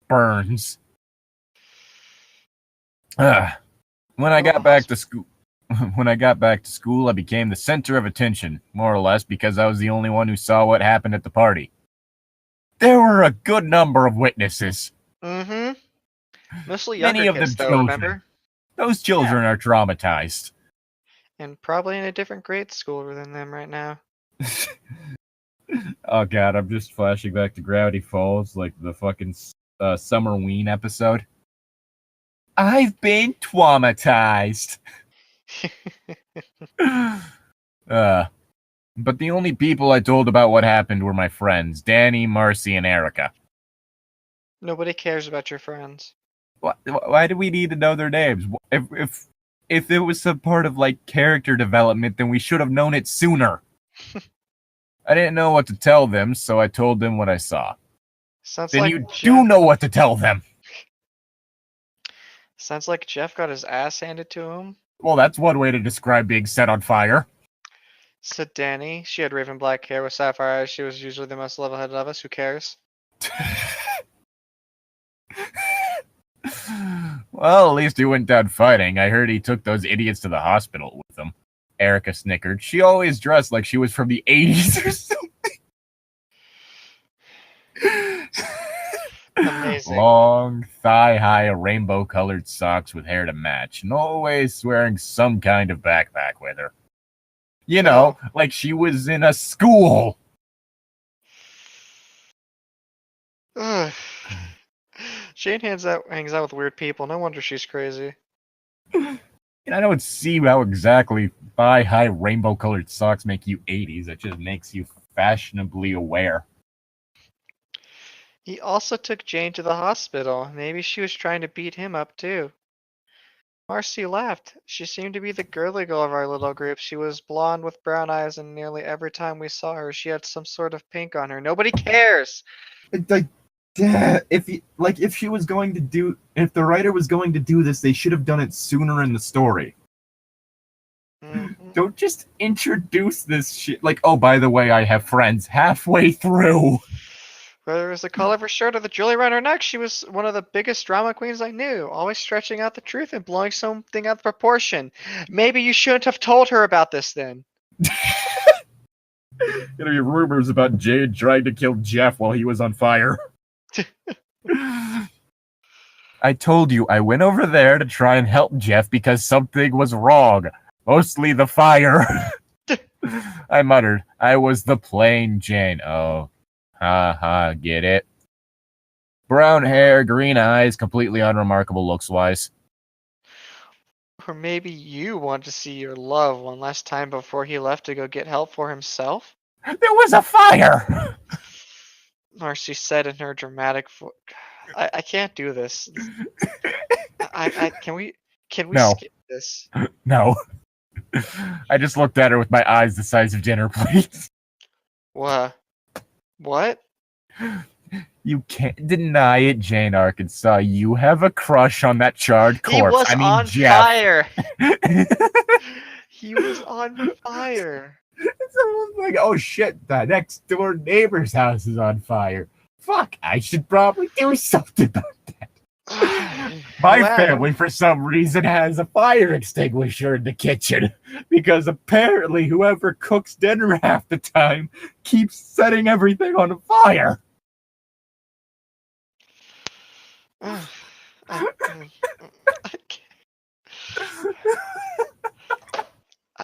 burns. When I got back to school, I became the center of attention, more or less because I was the only one who saw what happened at the party. There were a good number of witnesses. Mm-hmm. Mostly younger Many of kids, them though, children. remember? Those children are traumatized. And probably in a different grade school than them right now. Oh god, I'm just flashing back to Gravity Falls, like the fucking Summer Ween episode. I've been traumatized. But the only people I told about what happened were my friends, Danny, Marcy, and Erica. Nobody cares about your friends. Why do we need to know their names? If it was some part of, like, character development, then we should have known it sooner. I didn't know what to tell them, so I told them what I saw. Then you do know what to tell them. Sounds like Jeff got his ass handed to him. Well, that's one way to describe being set on fire. Said Danny. She had raven black hair with sapphire eyes. She was usually the most level-headed of us. Who cares? Well, at least he went down fighting. I heard he took those idiots to the hospital with him. Erica snickered. She always dressed like she was from the 80s or something. Amazing. Long, thigh-high, rainbow-colored socks with hair to match, and always wearing some kind of backpack with her. You know, like she was in a school. Ugh. Jane hangs out with weird people. No wonder she's crazy. And I don't see how exactly thigh-high rainbow-colored socks make you 80s. It just makes you fashionably aware. He also took Jane to the hospital. Maybe she was trying to beat him up too. Marcy laughed. She seemed to be the girly girl of our little group. She was blonde with brown eyes, and nearly every time we saw her, she had some sort of pink on her. Nobody cares! If she was going to do, if the writer was going to do this, they should have done it sooner in the story. Mm-hmm. Don't just introduce this shit. Like, oh, by the way, I have friends halfway through. Whether it was the color of her shirt or the jewelry around her neck, she was one of the biggest drama queens I knew, always stretching out the truth and blowing something out of proportion. Maybe you shouldn't have told her about this then. Gonna be rumors about Jade trying to kill Jeff while he was on fire. I told you I went over there to try and help Jeff because something was wrong. Mostly the fire. I muttered. I was the plain Jane. Oh. Ha, get it? Brown hair, green eyes, completely unremarkable looks-wise. Or maybe you want to see your love one last time before he left to go get help for himself? There was a fire! Marcy said in her dramatic voice. I can't do this. Can we No. skip this? No. I just looked at her with my eyes the size of dinner plates. What? You can't deny it, Jane Arkansas. You have a crush on that charred corpse. He was on Jeff. fire. He was on fire. It's almost like, oh shit, the next door neighbor's house is on fire. Fuck, I should probably do something about that. My Wow. family, for some reason, has a fire extinguisher in the kitchen because apparently whoever cooks dinner half the time keeps setting everything on fire.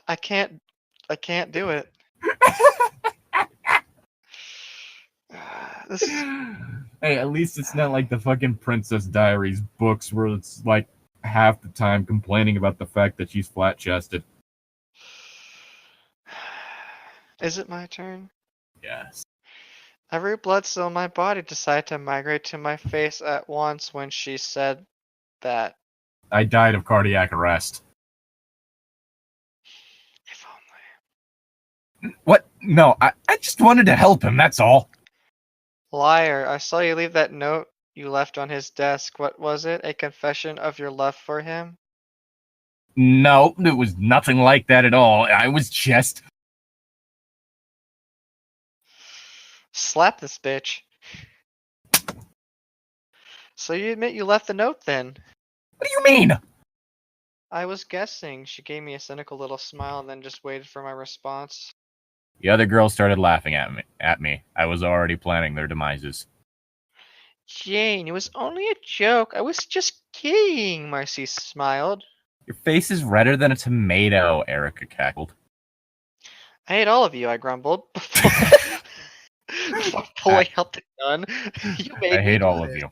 I can't do it. This is... Hey, at least it's not like the fucking Princess Diaries books where it's like half the time complaining about the fact that she's flat-chested. Is it my turn? Yes. Every blood cell in my body decided to migrate to my face at once when she said that. I died of cardiac arrest. If only. What? No, I just wanted to help him, that's all. Liar, I saw you leave that note you left on his desk. What was it? A confession of your love for him? No, it was nothing like that at all. I was just... Slap this bitch. So you admit you left the note then? What do you mean? I was guessing. She gave me a cynical little smile and then just waited for my response. The other girls started laughing at me. I was already planning their demises. Jane, it was only a joke. I was just kidding, Marcy smiled. Your face is redder than a tomato, Erica cackled. I hate all of you, I grumbled. Before pulling out the gun. You made I me hate do all of this. you.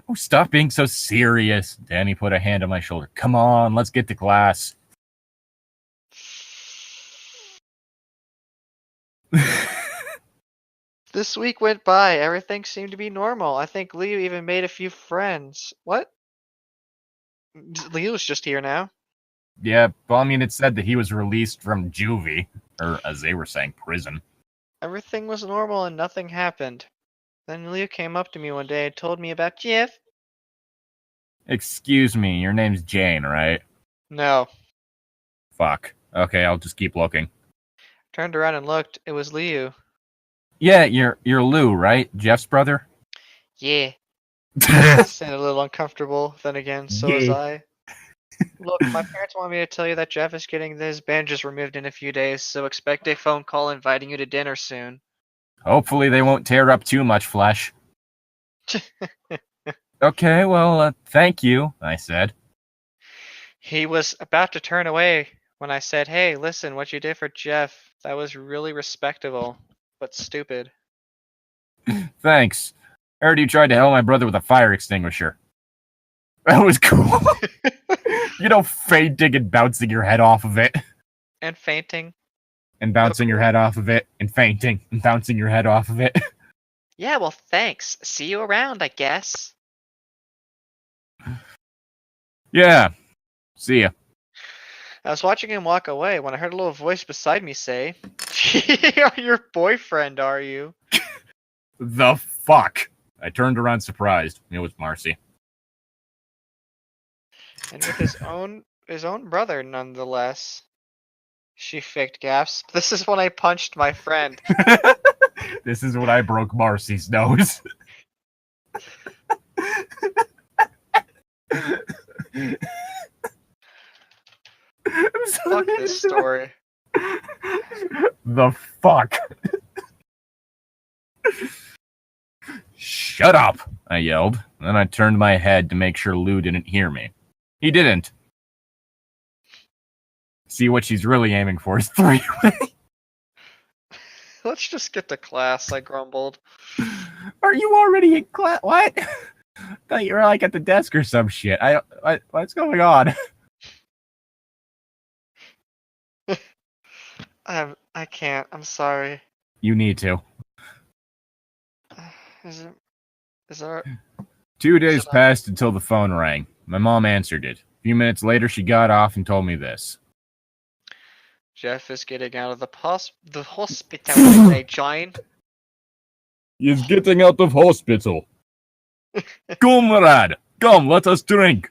Oh, stop being so serious. Danny put a hand on my shoulder. Come on, let's get to class. This week went by. Everything seemed to be normal. I think Leo even made a few friends. What? Leo's just here now. Yeah, well, I mean, it said that he was released from juvie, or as they were saying, prison. Everything was normal and nothing happened. Then Leo came up to me one day and told me about Jeff. Excuse me, your name's Jane, right? No. Fuck. Okay, I'll just keep looking. Turned around and looked. It was Leo. Yeah, you're Lou, right? Jeff's brother? Yeah. Sounded a little uncomfortable. Then again, so Yeah. was I. Look, my parents want me to tell you that Jeff is getting his bandages removed in a few days, so expect a phone call inviting you to dinner soon. Hopefully they won't tear up too much flesh. Okay, well, thank you, I said. He was about to turn away when I said, hey, listen, what you did for Jeff, that was really respectable, but stupid. Thanks. I heard you tried to help my brother with a fire extinguisher. That was cool. You know, fainting and bouncing your head off of it. And fainting. And bouncing your head off of it. And fainting. And bouncing your head off of it. Yeah, well, thanks. See you around, I guess. Yeah. See ya. I was watching him walk away when I heard a little voice beside me say, "You're your boyfriend, are you?" The fuck? I turned around surprised. It was Marcy. And with his own brother, nonetheless. She faked gasp. This is when I punched my friend. This is when I broke Marcy's nose. Fuck this story. The fuck? Shut up, I yelled. Then I turned my head to make sure Lou didn't hear me. He didn't. See, what she's really aiming for is three-way. Let's just get to class, I grumbled. Are you already in class? What? Thought you were like at the desk or some shit. What's going on? I can't. I'm sorry. You need to. Is there? 2 days passed until the phone rang. My mom answered it. A few minutes later, she got off and told me this. Jeff is getting out of the hospital today, John. He's getting out of hospital. Comrade, come, let us drink.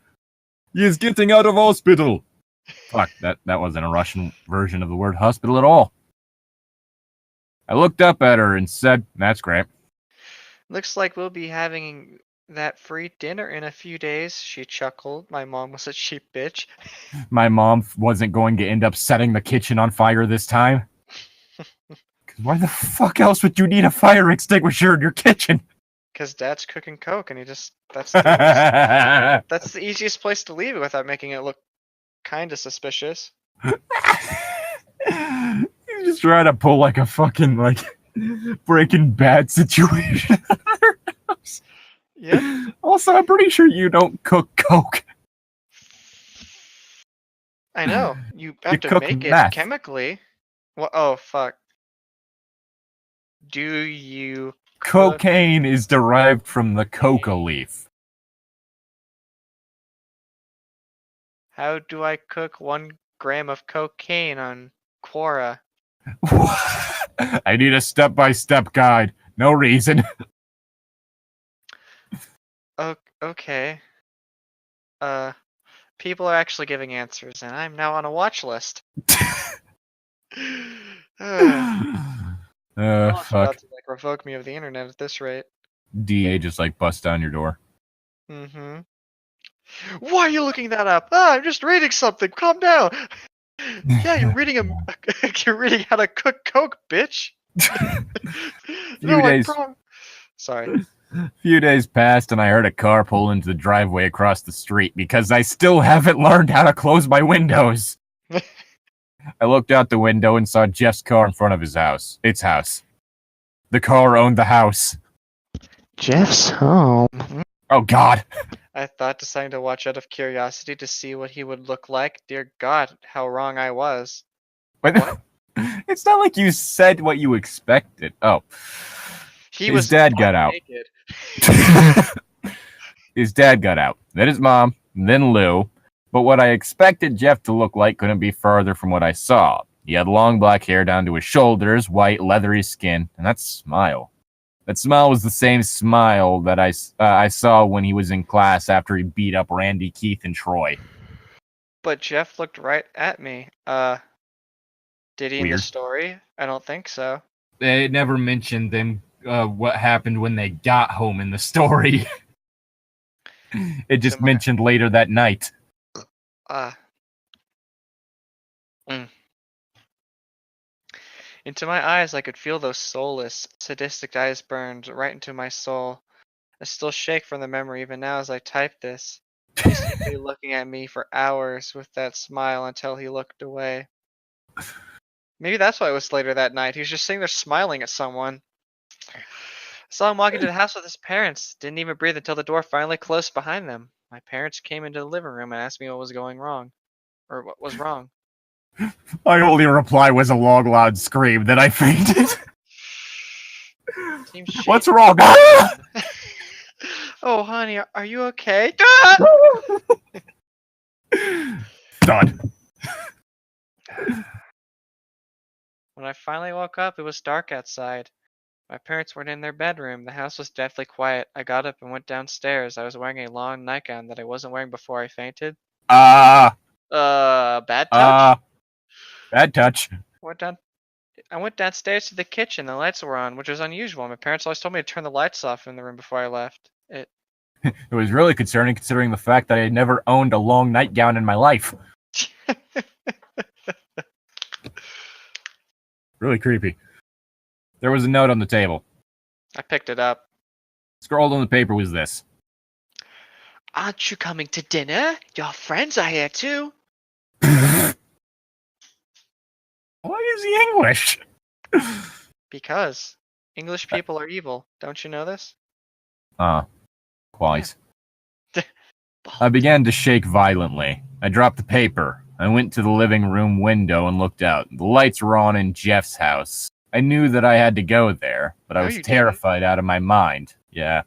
He's getting out of hospital. Fuck, that wasn't a Russian version of the word hospital at all. I looked up at her and said, "That's great." Looks like we'll be having that free dinner in a few days, she chuckled. My mom was a cheap bitch. My mom wasn't going to end up setting the kitchen on fire this time. Why the fuck else would you need a fire extinguisher in your kitchen? Because Dad's cooking coke, and that's the easiest place to leave it without making it look kind of suspicious. You just try to pull like a fucking Breaking Bad situation. Yeah. Also, I'm pretty sure you don't cook coke. I know. You have to cook make meth. it chemically. Well, oh fuck. Do you cook? Cocaine is derived from the coca leaf. How do I cook 1 gram of cocaine on Quora? I need a step-by-step guide. No reason. Okay. People are actually giving answers, and I'm now on a watch list. Fuck. About to revoke me of the internet at this rate. DA just bust down your door. Mm-hmm. Why are you looking that up? I'm just reading something. Calm down. Yeah, you're reading you're reading how to cook coke, bitch. Sorry. A few days passed and I heard a car pull into the driveway across the street because I still haven't learned how to close my windows. I looked out the window and saw Jeff's car in front of his house. Its house. The car owned the house. Jeff's home. Oh, God. I thought, deciding to watch out of curiosity to see what he would look like. Dear God, how wrong I was. What? It's not like you said what you expected. Oh. His dad got out. His dad got out. Then his mom. Then Lou. But what I expected Jeff to look like couldn't be farther from what I saw. He had long black hair down to his shoulders, white, leathery skin, and that smile. That smile was the same smile that I saw when he was in class after he beat up Randy, Keith, and Troy. But Jeff looked right at me. Did he in the story? I don't think so. They never mentioned them. What happened when they got home in the story. It just mentioned later that night. Into my eyes, I could feel those soulless, sadistic eyes burned right into my soul. I still shake from the memory even now as I type this. He's simply looking at me for hours with that smile until he looked away. Maybe that's why it was later that night. He was just sitting there smiling at someone. I saw him walk into the house with his parents. Didn't even breathe until the door finally closed behind them. My parents came into the living room and asked me what was going wrong. Or what was wrong. My only reply was a long, loud scream that I fainted. Seems What's shady. wrong? Oh, honey, are you okay? Done. When I finally woke up, it was dark outside. My parents weren't in their bedroom. The house was deathly quiet. I got up and went downstairs. I was wearing a long nightgown that I wasn't wearing before I fainted. Bad touch? Bad touch. I went downstairs to the kitchen. The lights were on, which was unusual. My parents always told me to turn the lights off in the room before I left. It was really concerning considering the fact that I had never owned a long nightgown in my life. Really creepy. There was a note on the table. I picked it up. Scrawled on the paper was this. Aren't you coming to dinner? Your friends are here too. Why is he English? Because English people are evil. Don't you know this? Quite. I began to shake violently. I dropped the paper. I went to the living room window and looked out. The lights were on in Jeff's house. I knew that I had to go there, but I was terrified out of my mind. Yeah.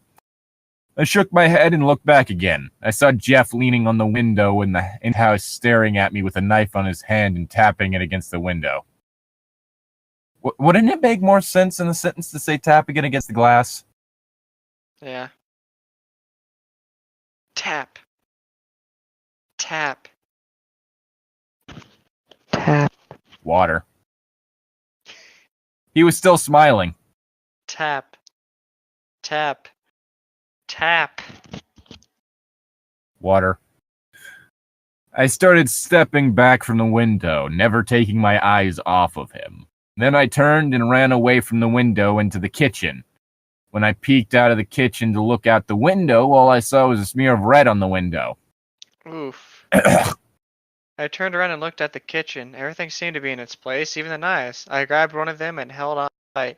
I shook my head and looked back again. I saw Jeff leaning on the window in the in-house, staring at me with a knife on his hand and tapping it against the window. Wouldn't it make more sense in the sentence to say tapping it against the glass? Yeah. Tap. Tap. Tap. Water. He was still smiling. Tap. Tap. Tap. Water. I started stepping back from the window, never taking my eyes off of him. Then I turned and ran away from the window into the kitchen. When I peeked out of the kitchen to look out the window, all I saw was a smear of red on the window. Oof. I turned around and looked at the kitchen. Everything seemed to be in its place, even the knives. I grabbed one of them and held on tight.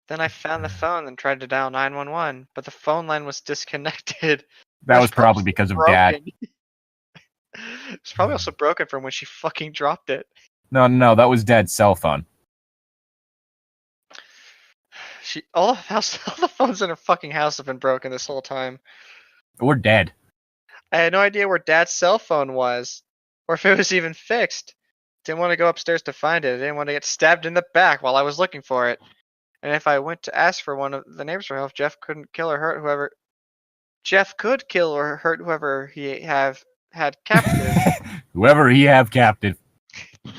Then I found the phone and tried to dial 911, but the phone line was disconnected. That was probably because of Dad. It's probably also broken from when she fucking dropped it. No, that was Dad's cell phone. All the phones in her fucking house have been broken this whole time. We're dead. I had no idea where Dad's cell phone was, or if it was even fixed. Didn't want to go upstairs to find it. I didn't want to get stabbed in the back while I was looking for it. And if I went to ask for one of the neighbors for help, Jeff couldn't kill or hurt whoever. Jeff could kill or hurt whoever he had captive. Whoever he have captive. So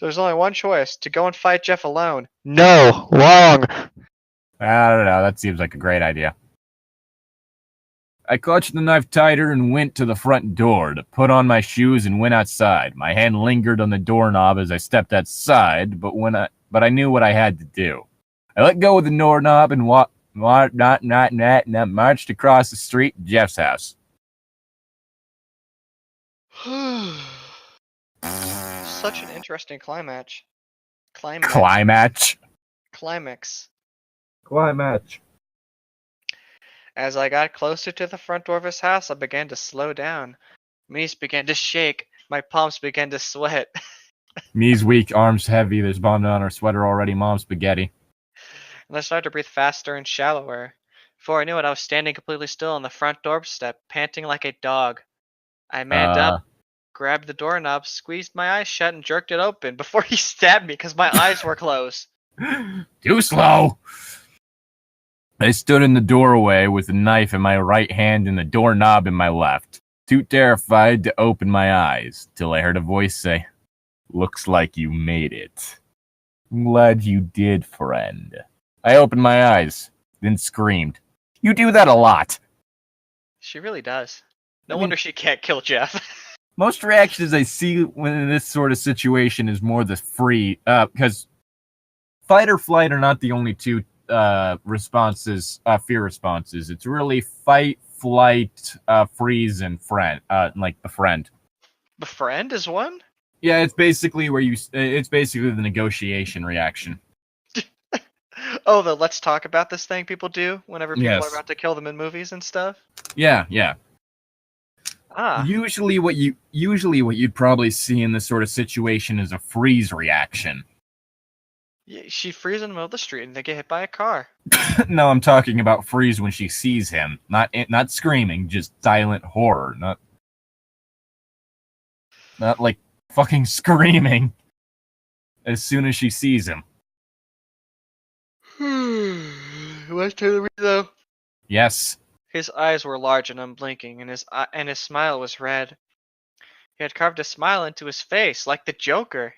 there's only one choice: to go and fight Jeff alone. No, wrong. I don't know. That seems like a great idea. I clutched the knife tighter and went to the front door to put on my shoes and went outside. My hand lingered on the doorknob as I stepped outside, but I knew what I had to do. I let go of the doorknob and marched across the street to Jeff's house. Such an interesting climax. Climax. As I got closer to the front door of his house, I began to slow down. My knees began to shake. My palms began to sweat. Knees weak, arms heavy. There's bonded on her sweater already. Mom's spaghetti. And I started to breathe faster and shallower. Before I knew it, I was standing completely still on the front doorstep, panting like a dog. I manned up, grabbed the doorknob, squeezed my eyes shut, and jerked it open before he stabbed me because my eyes were closed. Too slow! I stood in the doorway with a knife in my right hand and the doorknob in my left, too terrified to open my eyes, till I heard a voice say, "Looks like you made it. I'm glad you did, friend." I opened my eyes, then screamed. You do that a lot. She really does. No wonder she can't kill Jeff. Most reactions I see when in this sort of situation is more the free, because fight or flight are not the only two responses, fear responses. It's really fight, flight, freeze, and friend, like befriend. Befriend is one? Yeah, it's basically it's basically the negotiation reaction. Oh, the let's talk about this thing people do whenever people Yes. are about to kill them in movies and stuff? Yeah. Usually what you'd probably see in this sort of situation is a freeze reaction. She freezes in the middle of the street and they get hit by a car. No, I'm talking about freeze when she sees him. Not screaming, just silent horror. Not like fucking screaming as soon as she sees him. Let's tell the though. Yes. His eyes were large and unblinking, and his smile was red. He had carved a smile into his face, like the Joker.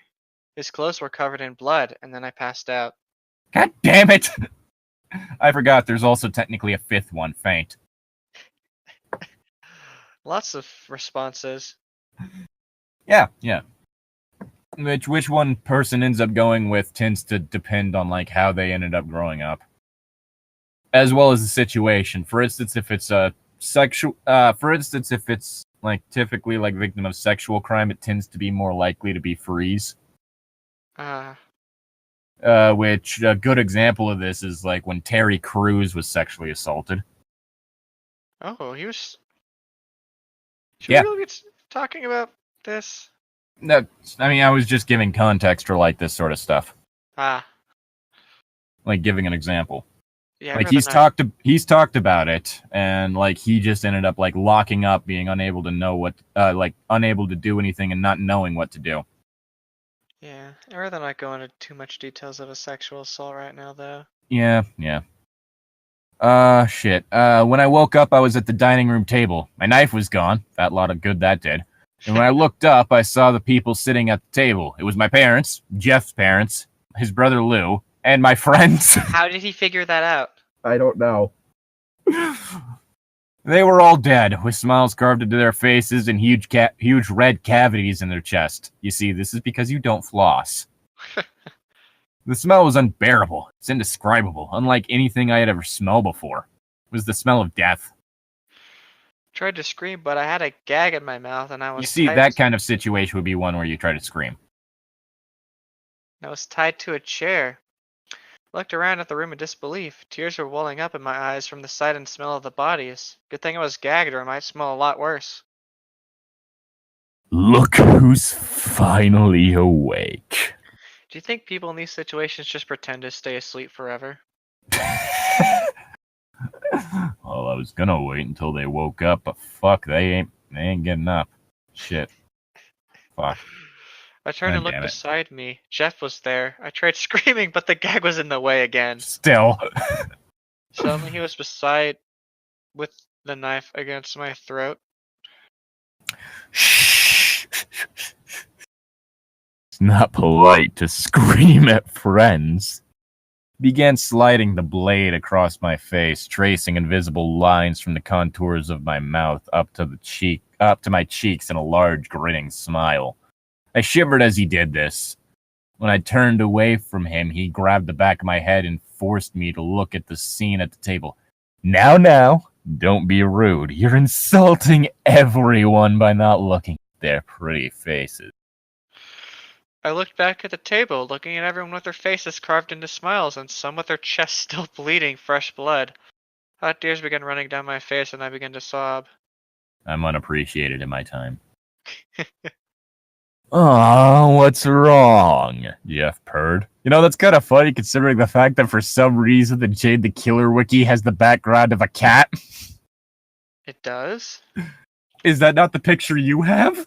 His clothes were covered in blood, and then I passed out. God damn it! I forgot there's also technically a fifth one, faint. Lots of responses. Yeah. Which one person ends up going with tends to depend on like how they ended up growing up, as well as the situation. For instance, if it's a if it's like typically like victim of sexual crime, it tends to be more likely to be freeze. Which a good example of this is like when Terry Crews was sexually assaulted. Oh, he was. Should Yeah. we really be talking about this? No, I mean I was just giving context for like this sort of stuff. Like giving an example. Yeah. Like he's talked about it, and like he just ended up like locking up, being unable to know what, like unable to do anything and not knowing what to do. Yeah, I'd rather not go into too much details of a sexual assault right now, though. Yeah. Shit. When I woke up, I was at the dining room table. My knife was gone. That lot of good that did. And when I looked up, I saw the people sitting at the table. It was my parents, Jeff's parents, his brother Lou, and my friends. How did he figure that out? I don't know. They were all dead, with smiles carved into their faces and huge red cavities in their chest. You see, this is because you don't floss. The smell was unbearable. It's indescribable, unlike anything I had ever smelled before. It was the smell of death. Tried to scream, but I had a gag in my mouth, and I was. You see, that kind of situation would be one where you try to scream. I was tied to a chair. I looked around at the room in disbelief. Tears were welling up in my eyes from the sight and smell of the bodies. Good thing I was gagged, or it might smell a lot worse. Look who's finally awake. Do you think people in these situations just pretend to stay asleep forever? Well, I was gonna wait until they woke up, but fuck, they ain't getting up. Shit. Fuck. I turned and looked beside me. Jeff was there. I tried screaming, but the gag was in the way again. Still. Suddenly he was beside with the knife against my throat. Shh. It's not polite to scream at friends. Began sliding the blade across my face, tracing invisible lines from the contours of my mouth up to my cheeks in a large grinning smile. I shivered as he did this. When I turned away from him, he grabbed the back of my head and forced me to look at the scene at the table. Now, don't be rude. You're insulting everyone by not looking at their pretty faces. I looked back at the table, looking at everyone with their faces carved into smiles and some with their chests still bleeding fresh blood. Hot tears began running down my face and I began to sob. I'm unappreciated in my time. Oh, what's wrong? Jeff purred. You know, that's kind of funny considering the fact that for some reason the Jade the Killer wiki has the background of a cat. It does? Is that not the picture you have?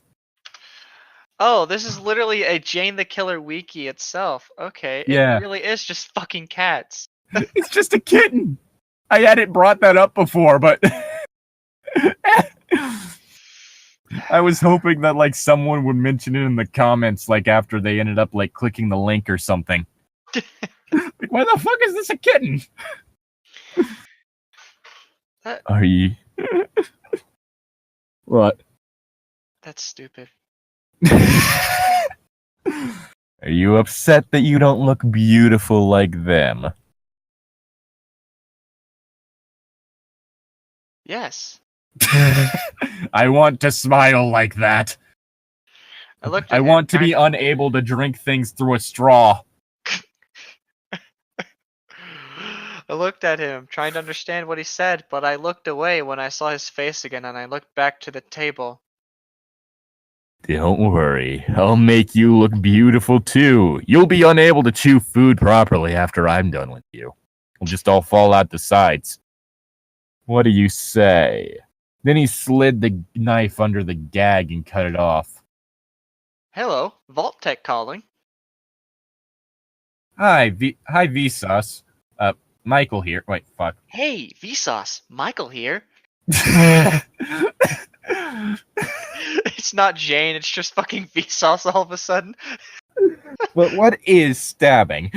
Oh, this is literally a Jane the Killer wiki itself. Okay, Yeah. It really is just fucking cats. It's just a kitten. I hadn't brought that up before, but I was hoping that like someone would mention it in the comments, like after they ended up like clicking the link or something. Like, why the fuck is this a kitten? Are you? What? That's stupid. Are you upset that you don't look beautiful like them? Yes. I want to smile like that. I want to be unable to drink things through a straw. I looked at him, trying to understand what he said, but I looked away when I saw his face again, and I looked back to the table. Don't worry, I'll make you look beautiful too. You'll be unable to chew food properly after I'm done with you. We'll just all fall out the sides. What do you say? Then he slid the knife under the gag and cut it off. Hello, Vault Tech calling. Hi, Vsauce. Michael here. Wait, fuck. Hey, Vsauce, Michael here. It's not Jane, it's just fucking Vsauce all of a sudden. But what is stabbing?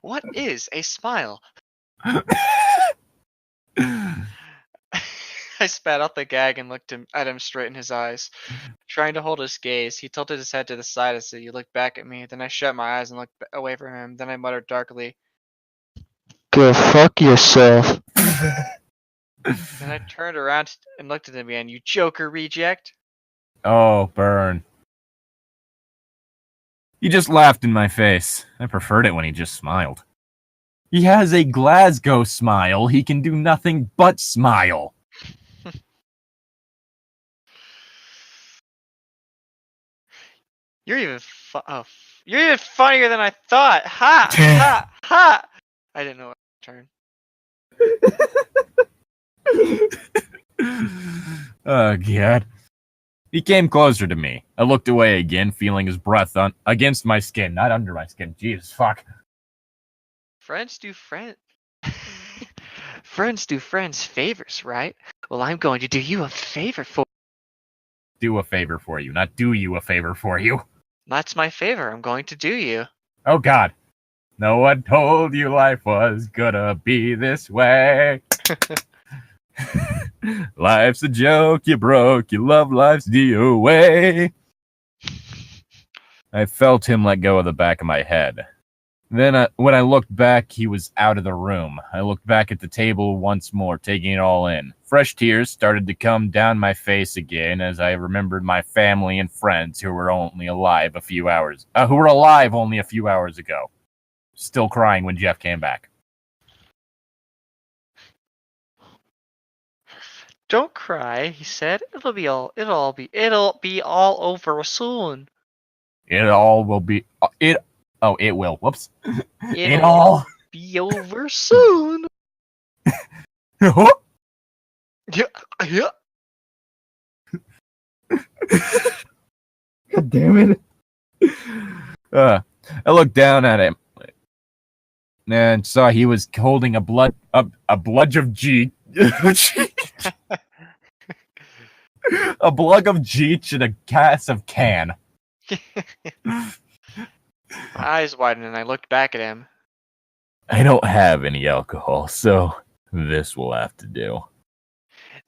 What is a smile? I spat out the gag and looked at him straight in his eyes. Trying to hold his gaze, he tilted his head to the side as he looked back at me. Then I shut my eyes and looked away from him. Then I muttered darkly. Go fuck yourself. Then I turned around and looked at him again. You Joker reject! Oh, burn. He just laughed in my face. I preferred it when he just smiled. He has a Glasgow smile. He can do nothing but smile. You're even you're even funnier than I thought. Ha ha ha! I didn't know what to turn. Oh, God. He came closer to me. I looked away again, feeling his breath against my skin, not under my skin. Jesus, fuck. Friends do friends do friends favors, right? Well, I'm going to do you a favor for. Do a favor for you, not do you a favor for you. That's my favor. I'm going to do you. Oh, God. No one told you life was gonna be this way. Life's a joke, you broke, you love life's DOA. I felt him let go of the back of my head. Then when I looked back, he was out of the room. I looked back at the table once more, taking it all in. Fresh tears started to come down my face again as I remembered my family and friends who were alive only a few hours ago. Still crying when Jeff came back. Don't cry, he said. It'll be all over soon. It all will be. It will. Whoops. It'll be over soon. Yeah. God damn it. I looked down at him and saw he was holding a bludge of G. A blug of Jeech and a gas of can. My eyes widened and I looked back at him. I don't have any alcohol, so this will have to do.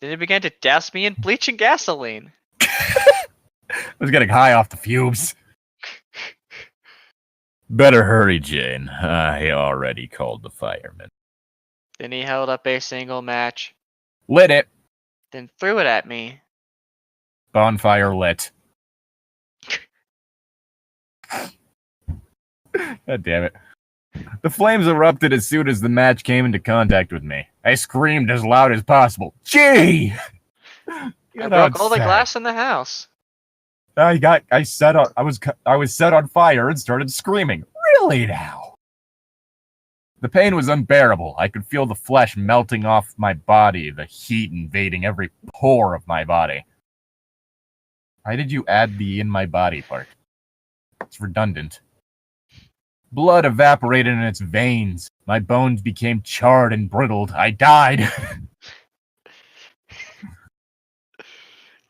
Then he began to douse me in bleach and gasoline. I was getting high off the fumes. Better hurry, Jane. I already called the firemen. Then he held up a single match. Lit it. Then threw it at me. Bonfire lit. God damn it. The flames erupted as soon as the match came into contact with me. I screamed as loud as possible. Gee! I broke all the glass in the house. I was set on fire and started screaming. Really now? The pain was unbearable. I could feel the flesh melting off my body, the heat invading every pore of my body. Why did you add the in my body part? It's redundant. Blood evaporated in its veins. My bones became charred and brittled. I died.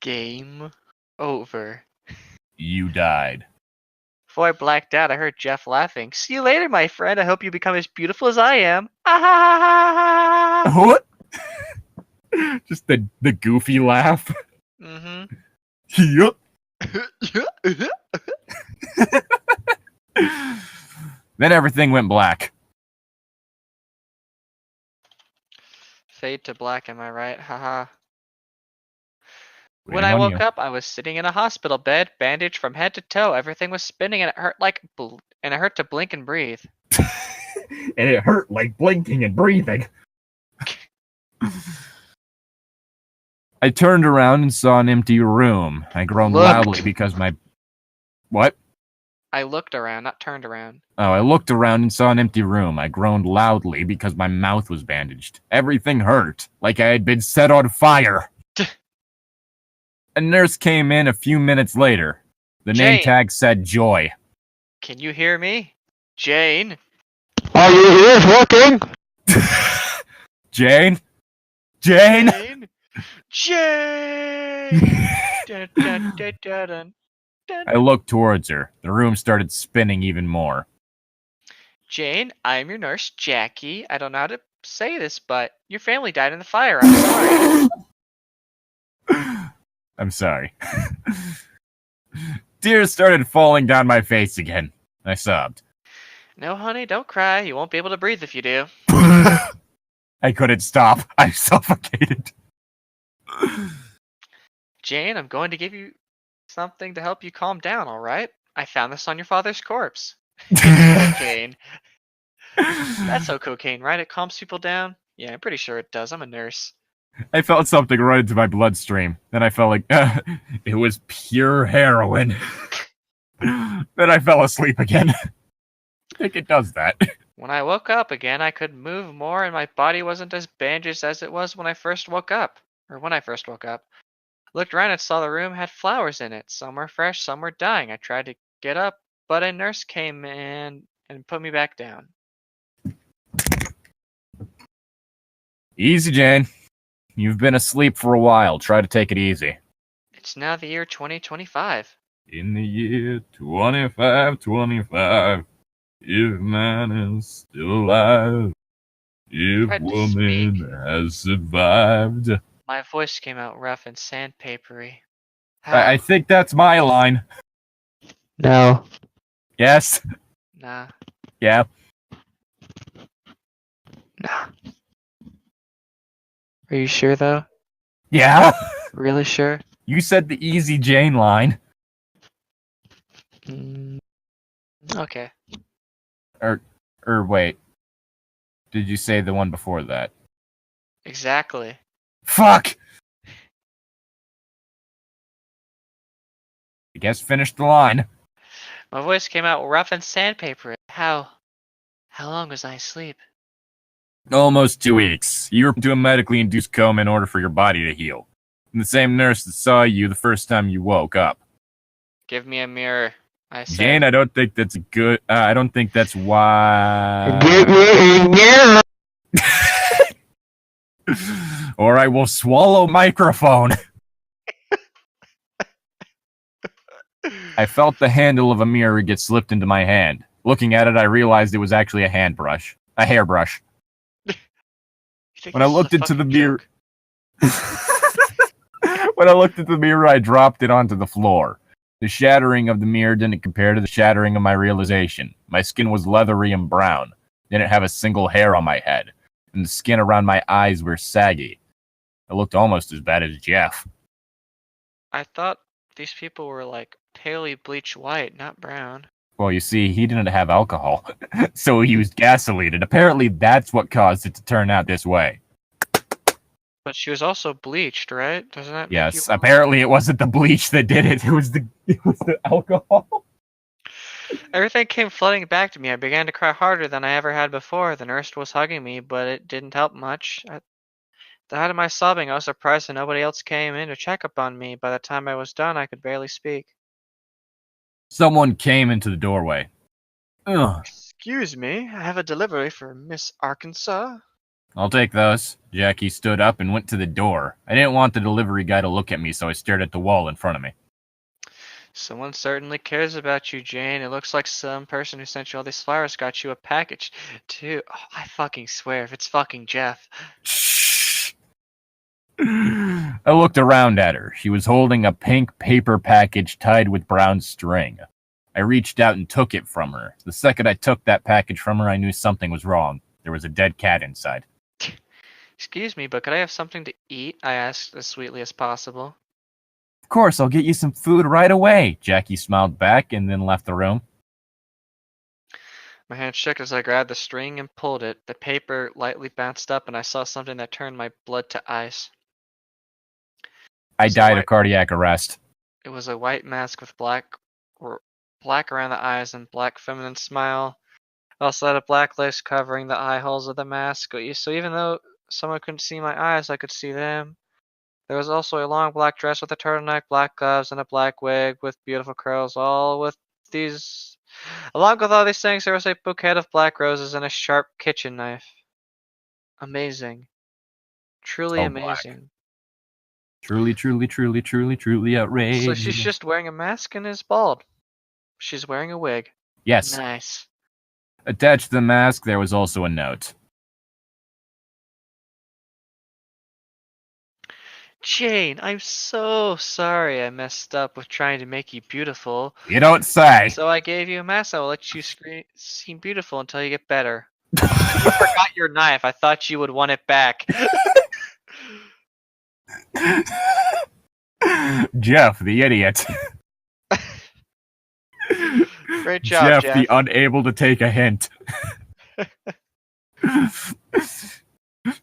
Game over. You died. Before I blacked out, I heard Jeff laughing. See you later, my friend. I hope you become as beautiful as I am. Ah! What? Just the goofy laugh. Mm-hmm. Yup. Then everything went black. Fade to black, am I right? Haha. When I woke up, I was sitting in a hospital bed, bandaged from head to toe. Everything was spinning, and it hurt to blink and breathe. and it hurt like blinking and breathing. I turned around and saw an empty room. I groaned loudly because my... What? I looked around, not turned around. Oh, I looked around and saw an empty room. I groaned loudly because my mouth was bandaged. Everything hurt, like I had been set on fire. A nurse came in a few minutes later. The name Jane. tag said Joy. Can you hear me? Jane? Are you here working? Jane? Jane? Jane? Jane! Dun, dun, dun, dun, dun, dun. I looked towards her. The room started spinning even more. Jane, I'm your nurse, Jackie. I don't know how to say this, but your family died in the fire. I'm sorry. I'm sorry. Tears started falling down my face again. I sobbed. No, honey, don't cry. You won't be able to breathe if you do. I couldn't stop. I suffocated. Jane, I'm going to give you something to help you calm down, alright? I found this on your father's corpse. Cocaine. That's so cocaine, right? It calms people down? Yeah, I'm pretty sure it does. I'm a nurse. I felt something run into my bloodstream. Then I felt like it was pure heroin. Then I fell asleep again. I think it does that. When I woke up again, I could move more and my body wasn't as bandaged as it was when I first woke up. Looked around and saw the room had flowers in it. Some were fresh, some were dying. I tried to get up, but a nurse came in and put me back down. Easy, Jane. You've been asleep for a while. Try to take it easy. It's now the year 2025. In the year 2525, if man is still alive, if Tried to woman speak. has survived. My voice came out rough and sandpapery. I think that's my line. No. Yes? Nah. Yeah. Nah. Are you sure though? Yeah? Really sure? You said the easy Jane line. Okay. Or wait. Did you say the one before that? Exactly. Fuck! I guess finish the line. My voice came out rough and sandpapery. How long was I asleep? Almost 2 weeks. You were to a medically induced coma in order for your body to heal. And the same nurse that saw you the first time you woke up. Give me a mirror. I said. Jane, I don't think that's good. I don't think that's why. Get me in here. Or I will swallow microphone. I felt the handle of a mirror get slipped into my hand. Looking at it, I realized it was actually a hairbrush. When I looked into the mirror, I dropped it onto the floor. The shattering of the mirror didn't compare to the shattering of my realization. My skin was leathery and brown. Didn't have a single hair on my head. And the skin around my eyes were saggy. I looked almost as bad as Jeff. I thought these people were like palely bleached white, not brown. Well, you see, he didn't have alcohol, so he used gasoline, and apparently that's what caused it to turn out this way. But she was also bleached, right? Doesn't that make Yes, you... apparently it wasn't the bleach that did it. It was the alcohol. Everything came flooding back to me. I began to cry harder than I ever had before. The nurse was hugging me, but it didn't help much. At the height of my sobbing, I was surprised that nobody else came in to check up on me. By the time I was done, I could barely speak. Someone came into the doorway. Ugh. Excuse me, I have a delivery for Miss Arkansas. I'll take those. Jackie stood up and went to the door. I didn't want the delivery guy to look at me, so I stared at the wall in front of me. Someone certainly cares about you, Jane. It looks like some person who sent you all these flowers got you a package, too. Oh, I fucking swear, if it's fucking Jeff. Shh. I looked around at her. She was holding a pink paper package tied with brown string. I reached out and took it from her. The second I took that package from her, I knew something was wrong. There was a dead cat inside. Excuse me, but could I have something to eat? I asked as sweetly as possible. Of course, I'll get you some food right away. Jackie smiled back and then left the room. My hand shook as I grabbed the string and pulled it. The paper lightly bounced up, and I saw something that turned my blood to ice. I So died I- of cardiac arrest. It was a white mask with black around the eyes and black feminine smile. I also had a black lace covering the eye holes of the mask. So even though someone couldn't see my eyes, I could see them. There was also a long black dress with a turtleneck, black gloves, and a black wig with beautiful curls. Along with all these things, there was a bouquet of black roses and a sharp kitchen knife. Amazing. Truly Oh, black. amazing. Truly, truly, truly, truly, truly outrageous. So she's just wearing a mask and is bald. She's wearing a wig. Yes. Nice. Attached to the mask, there was also a note. Jane, I'm so sorry I messed up with trying to make you beautiful. You don't say. So I gave you a mask that will let you seem beautiful until you get better. You forgot your knife. I thought you would want it back. Jeff, the idiot. Great job, Jeff. the unable to take a hint.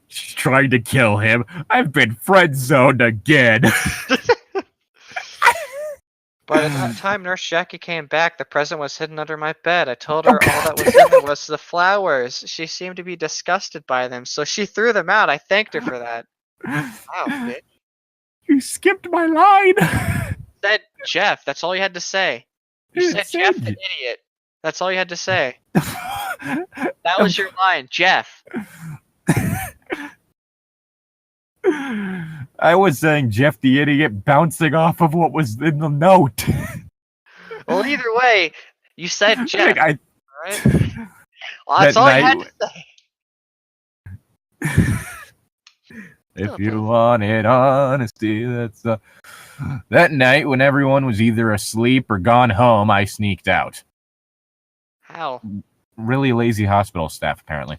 She's trying to kill him. I've been friend zoned again. By the time Nurse Jackie came back, the present was hidden under my bed. I told her all that was in it was the flowers. She seemed to be disgusted by them, so she threw them out. I thanked her for that. Wow, bitch. You skipped my line. Said Jeff. That's all you had to say. You said Jeff the idiot. That's all you had to say. That was your line, Jeff. I was saying Jeff the idiot bouncing off of what was in the note. Well, either way, you said Jeff. I, Alright? Well, that's all you had to say. If you wanted honesty, that's that night when everyone was either asleep or gone home, I sneaked out. How? Really lazy hospital staff, apparently.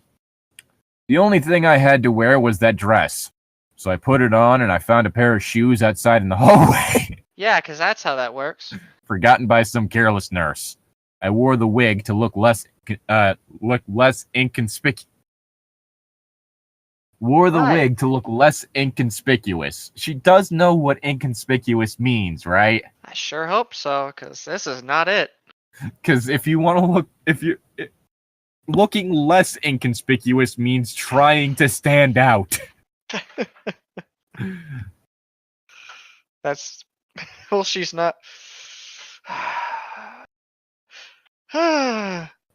The only thing I had to wear was that dress. So I put it on and I found a pair of shoes outside in the hallway. Yeah, because that's how that works. Forgotten by some careless nurse. I wore the wig to look less inconspicuous. Wore the wig to look less inconspicuous. She does know what inconspicuous means, right? I sure hope so, because this is not it. Because if you want to look, looking less inconspicuous means trying to stand out. That's... Well, she's not...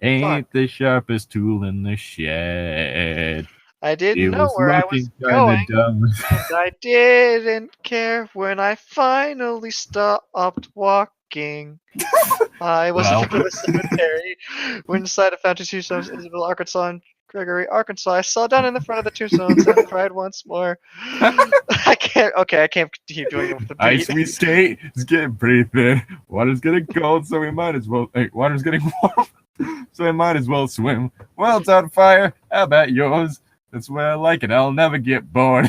Ain't the sharpest tool in the shed. I didn't It know was where I was looking kinda going, dumb. and I didn't care when I finally stopped walking. I was Well. looking for the cemetery. Went inside and found two tombstones, Isabel, Arkansas, and Gregory, Arkansas. I saw down in the front of the tombstones and cried once more. I can't keep doing it with the beat. Ice we skate. It's getting pretty thin. Water's getting cold, so we might as well. Water's getting warm, so we might as well swim. Well, it's on fire. How about yours? That's where I like it. I'll never get bored.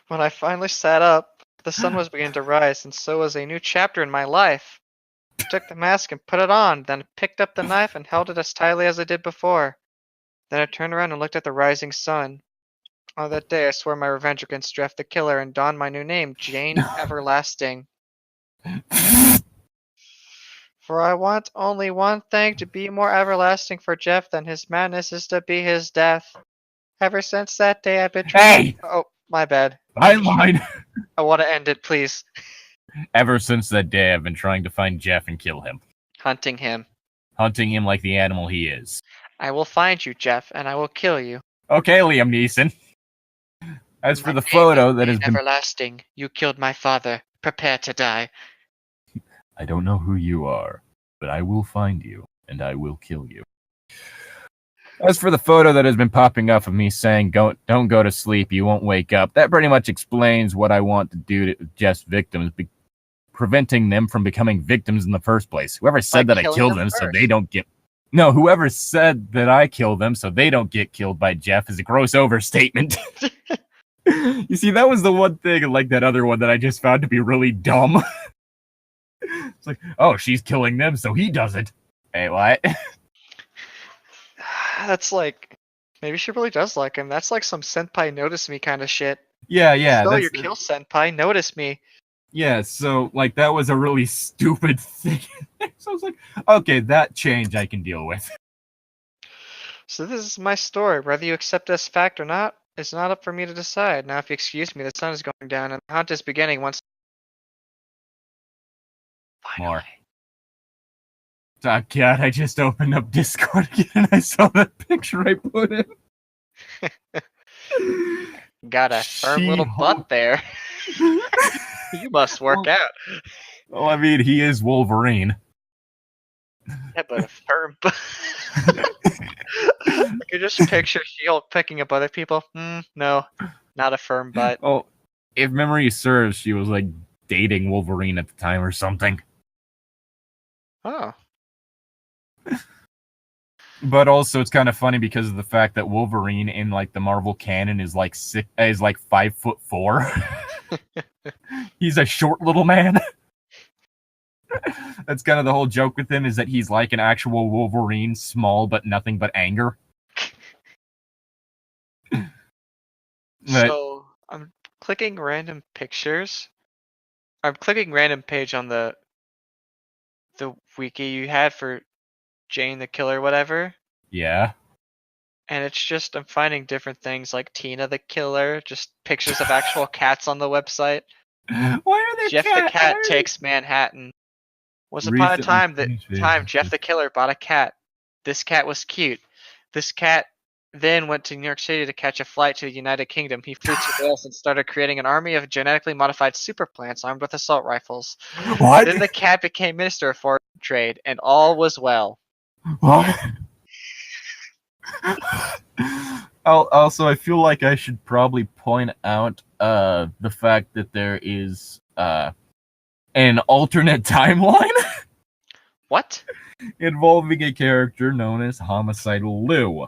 When I finally sat up, the sun was beginning to rise, and so was a new chapter in my life. I took the mask and put it on, then picked up the knife and held it as tightly as I did before. Then I turned around and looked at the rising sun. On that day, I swore my revenge against Jeff the Killer and donned my new name, Jane Everlasting. For I want only one thing to be more everlasting for Jeff than his madness is to be his death. Ever since that day, I've been trying. Hey! Oh, my bad. I lied. I want to end it, please. Ever since that day, I've been trying to find Jeff and kill him. Hunting him. Hunting him like the animal he is. I will find you, Jeff, and I will kill you. Okay, Liam Neeson. As for My the name photo is that has Jane been... Everlasting. You killed my father. Prepare to die. I don't know who you are, but I will find you, and I will kill you. As for the photo that has been popping up of me saying, don't go to sleep, you won't wake up, that pretty much explains what I want to do to Jeff's victims, preventing them from becoming victims in the first place. Whoever said By that I killing killed them them so first. they don't get... No, whoever said that I killed them so they don't get killed by Jeff is a gross overstatement. You see, that was the one thing, like that other one, that I just found to be really dumb. It's like, oh, she's killing them so he doesn't. Hey, what? That's like, maybe she really does like him. That's like some senpai notice me kind of shit. Yeah, Spell that's your kill, senpai. Notice me. yeah. So like that was a really stupid thing. So I was like, okay, that change I can deal with. So this is my story. Whether you accept it as fact or not, it's not up for me to decide. Now, if you excuse me, the sun is going down and the hunt is beginning once. More. Oh god, I just opened up Discord again and I saw that picture I put in. Got a firm little butt there. You must work out. Well, I mean, he is Wolverine. Yeah, but a firm butt. I could just picture She-Hulk picking up other people. No, not a firm butt. Oh, if memory serves, she was like dating Wolverine at the time or something. Oh. But also, it's kind of funny because of the fact that Wolverine in like the Marvel canon is like 5'4". He's a short little man. That's kind of the whole joke with him, is that he's like an actual Wolverine, small but nothing but anger. So I'm clicking random pictures. I'm clicking random page on the wiki you had for Jane the Killer, whatever. Yeah. And it's just I'm finding different things like Tina the Killer, just pictures of actual cats on the website. Why are there Jeff the Cat takes Manhattan. Once upon a time, Jeff the Killer bought a cat. This cat was cute. This cat then went to New York City to catch a flight to the United Kingdom. He flew to Wales and started creating an army of genetically modified super plants armed with assault rifles. What? Then the cat became Minister of Foreign Trade, and all was well. What? Also, I feel like I should probably point out the fact that there is an alternate timeline What? involving a character known as Homicidal Lou.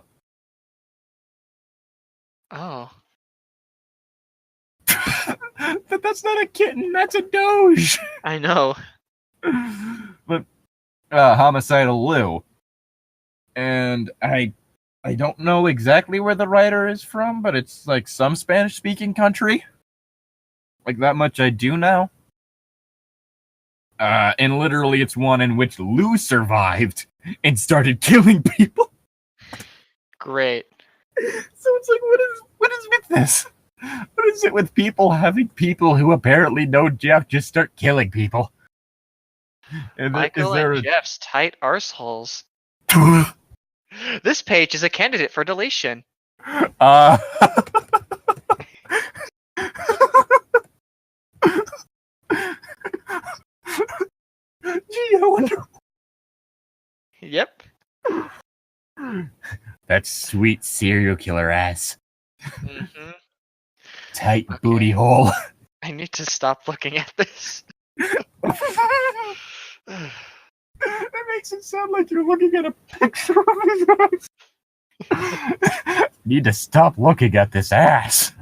Oh. But that's not a kitten, that's a Doge! I know. But Homicidal Lou. And I don't know exactly where the writer is from, but it's like some Spanish-speaking country. Like that much I do know. And literally it's one in which Lou survived and started killing people. Great. So it's like, what is with this? What is it with people having people who apparently know Jeff just start killing people? And Michael and Jeff's tight arseholes. This page is a candidate for deletion. Gee, I wonder. Yep. That sweet serial killer ass. Mm-hmm. Tight Okay. booty hole. I need to stop looking at this. That makes it sound like you're looking at a picture of his ass. Need to stop looking at this ass.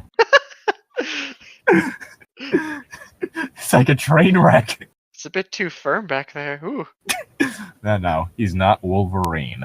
It's like a train wreck. It's a bit too firm back there. Ooh. No, he's not Wolverine.